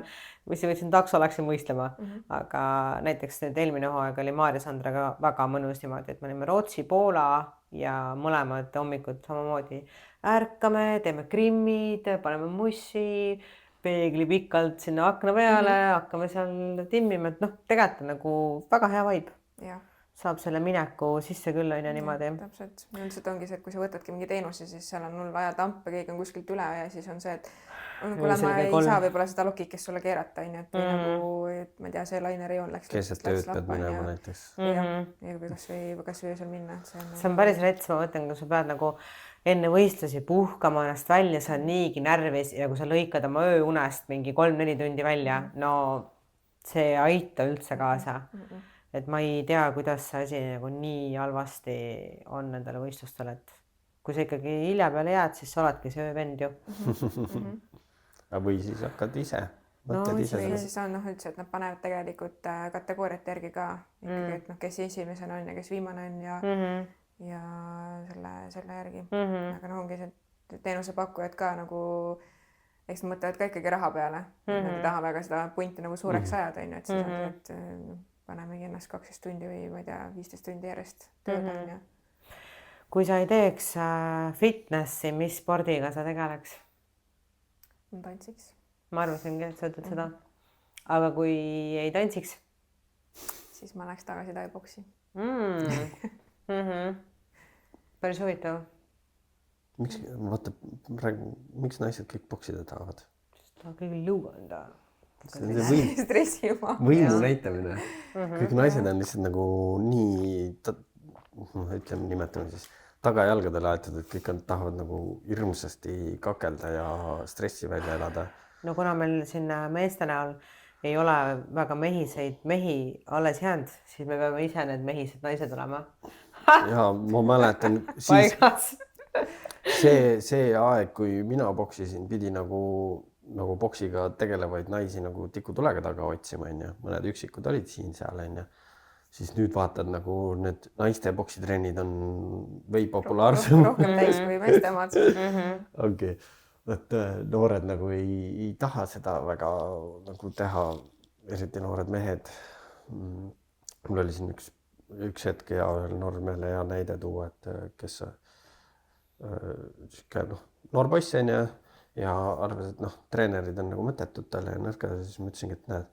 mis võtsin takso, läksin võistlema. Aga näiteks nüüd eelmine hooaeg oli Maarja-Sandraga väga mõnus niimoodi, et me olime Rootsi, Poola ja mõlemad hommikud samamoodi ärkame, teeme grimmid, paneme mussi, peegli pikalt sinna akna peale, hakkame seal timmima, et noh, tegelikult on nagu väga hea vibe.
Jah.
Saab selle mineku sisse küll on ja niimoodi.
Täpselt. Üldiselt ongi see, et kui sa võtadki mingi teenuse, siis seal on 0 vaja tampe, keegi on kuskilt üle ja siis on see, et kuule, ma ei saa võib-olla seda lokik, kes sulle keerata, on ju, et nagu, et ma ei tea, see lainerejoon läks.
Keset tööd pead minema näiteks.
Ja kas või öösel minna.
See on päris rets, ma mõtlen, kui sa pead nagu enne võistlusi puhkama ennast välja, sa on niigi närvis ja kui sa lõikad oma ööunest mingi 3-4 tundi välja, no see ei aita üldse kaasa. Et ma ei tea, kuidas see asi nagu nii halvasti on nendele võistlustel, et kui sa ikkagi hilja peale jääd, siis sa oledki see öövend ju.
Või siis hakkad ise.
Või siis on üldse, et nad panevad tegelikult kategooriate järgi ka, et kes esimesena on ja kes viimane on ja selle järgi. Aga ongi see teenusepakkujad ka nagu, eks nad mõtlevad ka ikkagi raha peale. Nad ei taha väga seda punti nagu suureks ajada, et siis on, et panemegi ennast 12 tundi või ma ei tea, 15 tundi järjest tööd on ja.
Kui sa ei teeks fitnessi, mis spordiga sa tegeleks?
Ma tantsiks.
Ma arvasingi, et sa ütled seda. Aga kui ei tantsiks?
Siis ma läheks tagasi tai-boksi.
Päris huvitav.
Miks naised kõik boksida tahavad?
Ta kõigil lõuanda.
Võimu näitamine. Kõik naised on lihtsalt nagu nii, ütleme, nimetame siis tagajalgadele aetud, et kõik tahavad nagu hirmsasti kakelda ja stressi välja elada.
No kuna meil siin meeste näol ei ole väga mehiseid mehi alles jäänud, siis me peame ise need mehised naised olema.
Ja ma mäletan siis see aeg, kui mina boksisin, pidi nagu boksiga tegelevaid naisi nagu tikutulega taga otsima, mõned üksikud olid siin-seal, siis nüüd vaatad nagu need naiste boksitrennid on või populaarsem.
Rohkem täis kui meeste omad.
Okei, et noored nagu ei taha seda väga nagu teha, eriti noored mehed. Mul oli siin üks hetk ja noormehele hea näide tuua, et kes noor poiss on ja arvas, et treenerid on nagu mõttetud talle ja nõrkad, siis ma ütlesingi, et näed,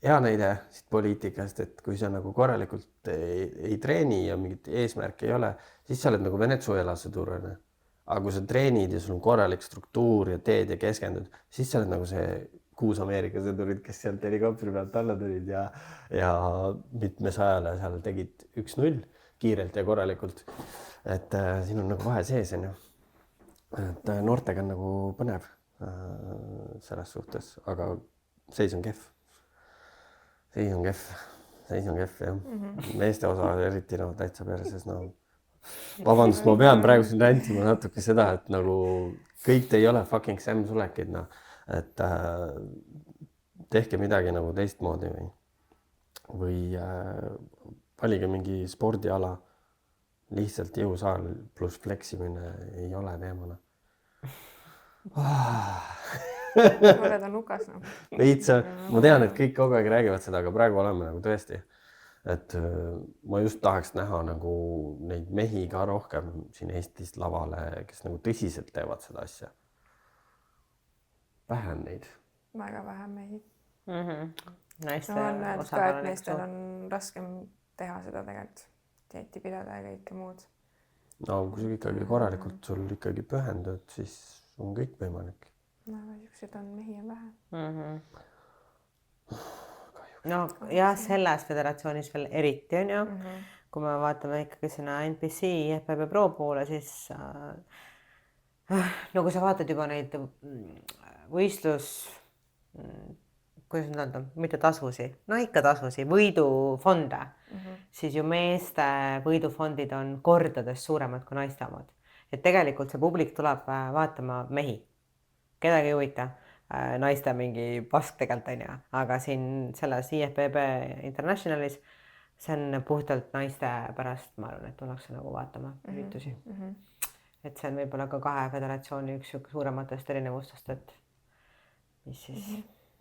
hea näide siit poliitikast, et kui sa nagu korralikult ei treeni ja mingit eesmärki ei ole, siis sa oled nagu Venezuela sõdurane. Aga kui sa treenid ja sul on korralik struktuur ja teed ja keskendud, siis sa oled nagu see 6 Ameerika sõdurid, kes sealt helikopteri pealt alla tulid ja mitmesajale seal tegid 1-0 kiirelt ja korralikult. Et siin on nagu vahe sees, on ju. Et noortega on nagu põnev selles suhtes, aga seis on kehv. Seis on kehv, jah. Meeste osa eriti täitsa perses. Vabandust, ma pean praegu siin rändima natuke seda, et nagu kõik te ei ole fucking Sam Sulekid, et tehke midagi nagu teistmoodi või valige mingi spordiala. Lihtsalt jõusaal pluss fleksimine ei ole teemana.
Oled on nukas.
Veitsa, ma tean, et kõik kogu aeg räägivad seda, aga praegu oleme nagu tõesti et ma just tahaks näha nagu neid mehi ka rohkem siin Eestis lavale, kes nagu tõsiselt teevad seda asja. Vähe on neid.
Väga vähe mehi.
Naiste
No on öeldud ka, et meestel
osakaal
on raskem teha seda tegelikult, dieeti pidada ja kõike muud.
No kui sa ikkagi korralikult sul ikkagi pühendud, siis on kõik võimalik.
No aga siukseid on mehi on vähe.
no ja selles föderatsioonis veel eriti on ju, kui me vaatame ikkagi sinna NPC IFBB Pro poole, siis no kui sa vaatad juba neid võistlus, kuidas nüüd öelda, mitte tasusi, no ikka tasusi, võidufonde, siis ju meeste võidufondid on kordades suuremad kui naiste omad. Et tegelikult see publik tuleb vaatama mehi, kedagi ei huvita naiste mingi pask tegelikult on ju, aga siin selles IFBB Internationalis see on puhtalt naiste pärast, ma arvan, et tullakse nagu vaatama üritusi. Et see on võib-olla ka kahe föderatsiooni üks suurematest erinevustest, et mis siis...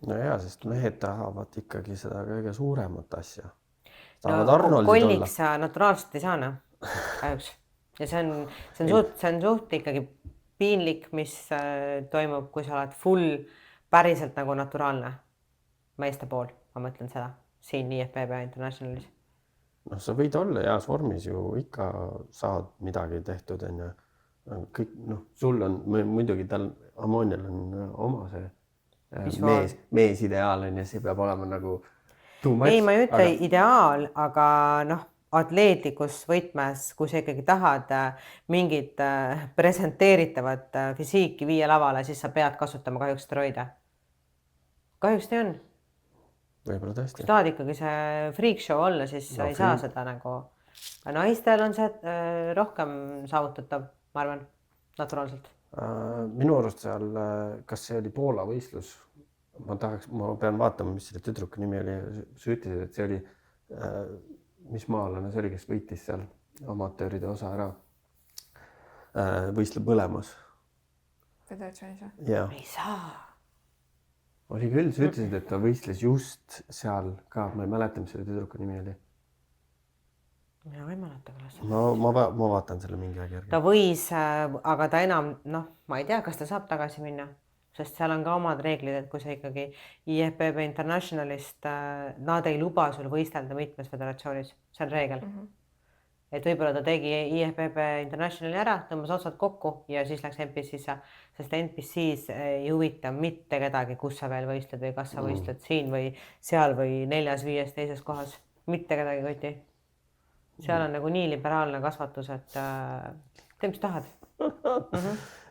No jaa, sest mehed tahavad ikkagi seda kõige suuremat asja.
No, kolliks sa naturaalselt ei saa, kahjuks. Ja see on suht ikkagi piinlik, mis toimub, kui sa oled full päriselt nagu naturaalne meeste pool, ma mõtlen seda, siin IFBB Internationalis.
No sa võid olla heas vormis ju, ikka saad midagi tehtud, on ju. Kõik, sul on, muidugi tal Ammonial on oma see mees ideaal, on ja see peab olema nagu too much.
Ei, ma ei ütle ideaal, aga atleetlikus võtmes, kui sa ikkagi tahad mingit presenteeritavat fisiiki viia lavale, siis sa pead kasutama kahjuks steroide. Kahjuks nii on.
Võib-olla tõesti.
Kui tahad ikkagi see freak show olla, siis sa ei saa seda nagu... Naistel on see rohkem saavutatav, ma arvan, naturaalselt.
Minu arust seal, kas see oli Poola võistlus? Ma pean vaatama, mis selle tüdruku nimi oli. Sa ütlesid, et see oli... mis maalane see oli, kes võitis seal amatööride osa ära, võistleb mõlemas.
Föderatsioonis või?
Jaa.
Ei saa.
Oli küll, sa ütlesid, et ta võistles just seal ka, ma ei mäleta, mis selle tüdruku nimi oli.
Mina ei mäleta küll.
Ma vaatan selle mingi aeg järgi.
Ta võis, aga ta enam, ma ei tea, kas ta saab tagasi minna, sest seal on ka omad reeglid, et kui sa ikkagi IFBB Internationalist, nad ei luba sul võistelda mitmes föderatsioonis, see on reegel. Et võib-olla ta tegi IFBB Internationali ära, tõmbas otsad kokku ja siis läks NPC-sse, sest NPC-s ei huvita mitte kedagi, kus sa veel võistled või kas sa võistled siin või seal või 4-5 teises kohas. Mitte kedagi koti. Seal on nagu nii liberaalne kasvatus, et tee, mis tahad.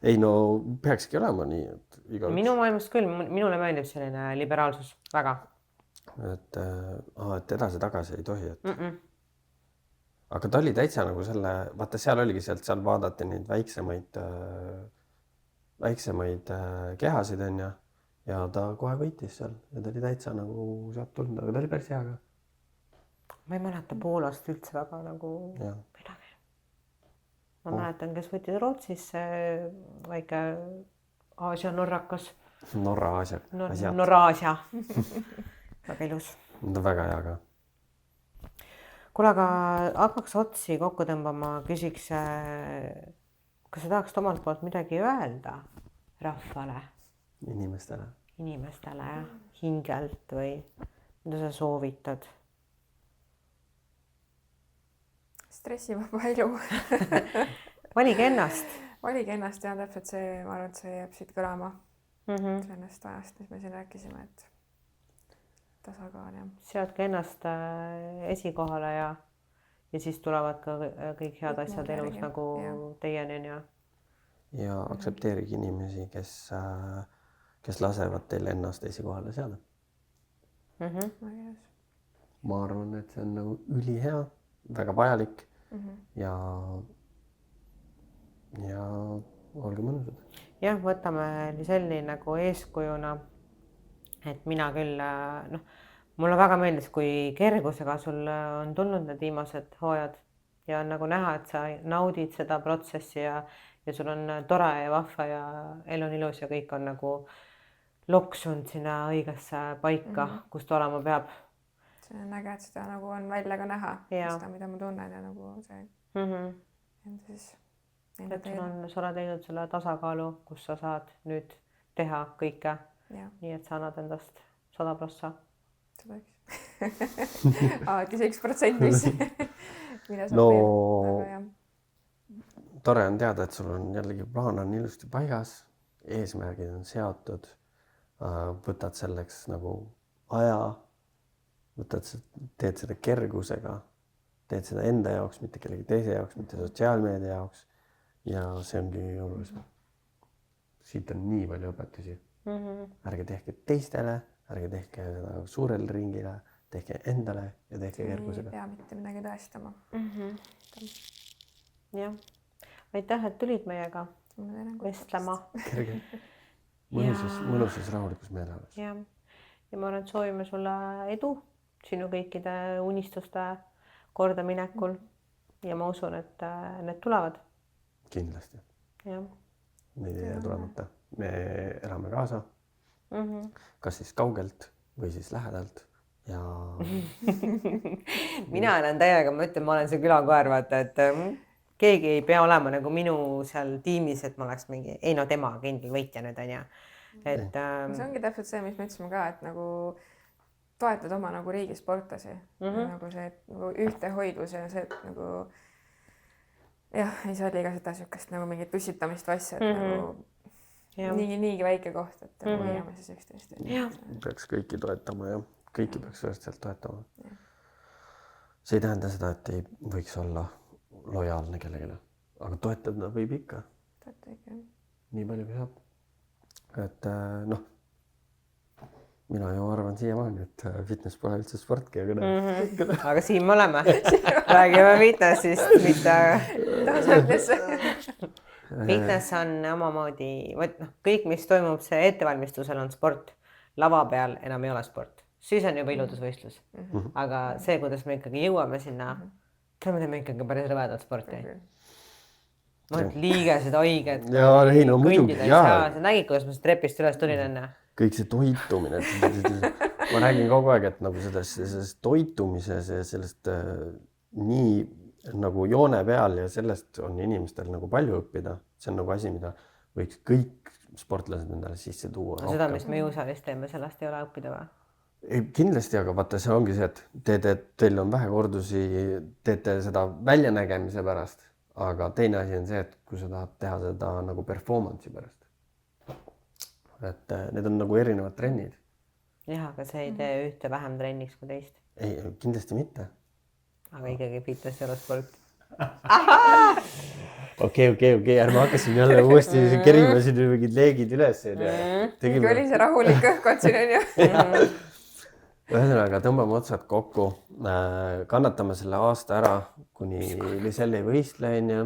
Ei no, peakski olema nii, et igal...
Minu maailmast küll, minule meeldib selline liberaalsus väga.
Et edasi-tagasi ei tohi, et... Aga ta oli täitsa nagu selle, vaata seal oligi seal vaadati neid väiksemaid kehasid on ja ta kohe võitis seal ja ta oli täitsa nagu sealt tulnud, aga ta oli päris hea ka.
Ma ei mäleta Poolast üldse väga nagu midagi. Ma mäletan, kes võttis Rootsis väike Aasia norrakas.
Norra Aasia.
Norra Aasia. Väga ilus.
Ta on väga hea ka.
Kuule, aga hakkaks otsi kokku tõmbama, küsiks, kas sa tahaks omalt poolt midagi öelda rahvale?
Inimestele,
jah, hingelt või mida sa soovitad?
Stressivaba elu.
Valige ennast.
Valige ennast ja täpselt see, ma arvan, et see jääb siit kõlama sellest ajast, mis me siin rääkisime, et tasakaal, jah.
Seadke ennast esikohale ja siis tulevad ka kõik head asjad elus nagu teieni on
ja aktsepteerige inimesi, kes lasevad teil ennast esikohale seada. Ma arvan, et see on nagu ülihea, väga vajalik ja olge mõnusad.
Jah, võtame Liselli nagu eeskujuna. Et mina küll, mulle väga meeldis, kui kergusega sul on tulnud need viimased hooajad ja on nagu näha, et sa naudid seda protsessi ja sul on tore ja vahva ja elu on ilus ja kõik on nagu loksunud sinna õigesse paika, kus ta olema peab.
see on äge, et seda nagu on välja ka näha,
Jaa.
seda, mida ma tunnen ja nagu see enda siis enda
et sa oled leidnud selle tasakaalu, kus sa saad nüüd teha kõike,
jah,
nii et sa annad endast 100%.
seda üks alati see 1%, mis mida saab
No
veel, aga jah.
tore on teada, et sul on jällegi plaan on ilusti paigas, eesmärgid on seatud, võtad selleks nagu aja, teed seda kergusega, teed seda enda jaoks, mitte kellegi teise jaoks, mitte sotsiaalmeedia jaoks ja see ongi olulisem. Siit on nii palju õpetusi. Ärge tehke teistele, ärge tehke seda suurele ringile, tehke endale ja tehke kergusega.
Ei pea mitte midagi tõestama.
Jah, aitäh, et tulid meiega vestlema.
Kerge. Mõnusas rahulikus meeleolus.
Ja ma arvan, et soovime sulle edu sinu kõikide unistuste kordaminekul ja ma usun, et need tulevad.
Kindlasti.
Jah.
Neid ei jää tulemata. Me elame kaasa, kas siis kaugelt või siis lähedalt ja
mina elan täiega, ma ütlen, ma olen see külakoer, vaata, et keegi ei pea olema nagu minu seal tiimis, et ma oleks mingi, ei no tema kindel võitja nüüd on ja. Et,
see ongi täpselt see, mis me ütlesime ka, et nagu toetad oma nagu riigisportlasi, nagu see nagu ühtehoidlus ja see, et nagu jah, ei saa liiga seda sükast nagu mingit tussitamist või asja, et nagu niigi väike koht, et nagu hoiame siis üksteist.
Peaks kõiki toetama ja kõiki peaks võrdselt toetama. See ei tähenda seda, et ei võiks olla lojaalne kellegile, aga toetada võib ikka. Nii palju kui saab. Et noh, mina ju arvan siiamaani, et fitness pole üldse sportki, aga
aga siin me oleme. Räägime fitnessist, mitte fitness on omamoodi, kõik, mis toimub see ettevalmistusel on sport. Lava peal enam ei ole sport. Siis on juba iludusvõistlus. Aga see, kuidas me ikkagi jõuame sinna, me teeme ikkagi päris rõvedalt sporti. Ma olen liigesed, oiged.
Ja ei no muidugi.
Sa nägid, kuidas ma trepist üles tulin enne?
Kõik see toitumine. Ma räägin kogu aeg, et nagu sellest toitumises ja sellest nii nagu joone peal ja sellest on inimestel nagu palju õppida. See on nagu asi, mida võiks kõik sportlased endale sisse tuua.
Seda, mis me jõusaalis teeme, sellest ei ole õppida või?
Kindlasti, aga vaata, see ongi see, et teil on vähe kordusi, teete seda väljanägemise pärast, aga teine asi on see, et kui sa tahad teha seda nagu performance'i pärast. Et need on nagu erinevad trennid.
Jah, aga see ei tee ühte vähem trenniks kui teist.
Ei, kindlasti mitte.
Aga ikkagi fitness ei ole sport.
Okei, ärme hakkasin jälle uuesti kerima siin mingid leegid üles.
Tegime oli see rahulik õhkond siin on ju.
Ühesõnaga, tõmbame otsad kokku, kannatame selle aasta ära, kuni Lisel ei võistle ja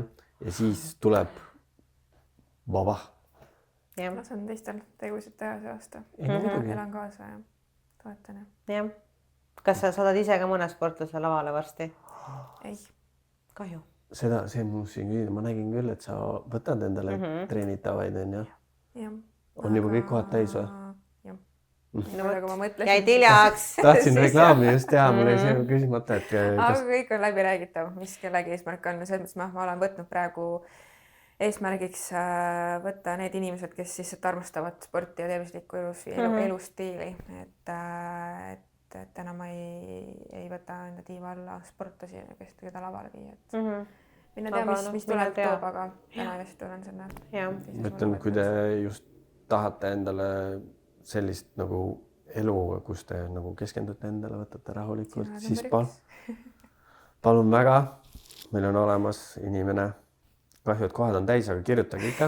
siis tuleb vaba.
Lasen teistel tegusid teha see aasta. Elan kaasa ja toetan.
Jah. Kas sa saadad ise ka mõne sportlase lavale varsti?
Ei.
Kahju. See muusin küsida, ma nägin küll, et sa võtad endale treenitavaid on ja? On juba kõik kohad täis või?
Jäid hiljaks.
Tahtsin reklaami just teha, mul ei see küsimata, et
aga kõik on läbi räägitav, mis kellegi eesmärk on ja selles mõttes ma olen võtnud praegu eesmärgiks võtta need inimesed, kes lihtsalt armastavad sporti ja tervislikku elustiili, et enam ei võta enda tiiva alla sportlasi, keda lavale viia. Minna tea, mis tuleb toob, aga täna just tulen sinna.
Mõtlen, kui te just tahate endale sellist nagu elu, kus te nagu keskendute endale, võtate rahulikult, siis palun väga, meil on olemas inimene, kahju, et kohad on täis, aga kirjutage ikka.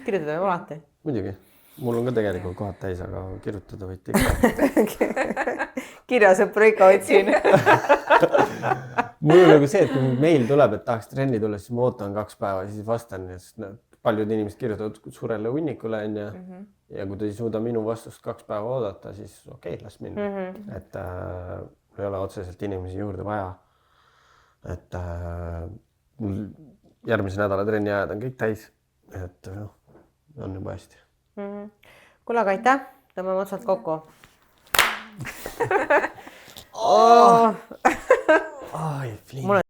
Kirjutada ju alati.
Muidugi, mul on ka tegelikult kohad täis, aga kirjutada võite ikka.
Kirjasõpru ikka otsin.
Mul on nagu see, et kui meil tuleb, et tahaks trenni tulla, siis ma ootan 2 päeva, siis vastan. Paljud inimesed kirjutavad suurele hunnikule ja kui ta ei suuda minu vastust 2 päeva oodata, siis okei, las minna. Et ei ole otseselt inimesi juurde vaja. Et järgmise nädala trenni ajad on kõik täis. Et on juba hästi.
Kuule, aga aitäh, tõmbame otsad kokku.
ai, Flint.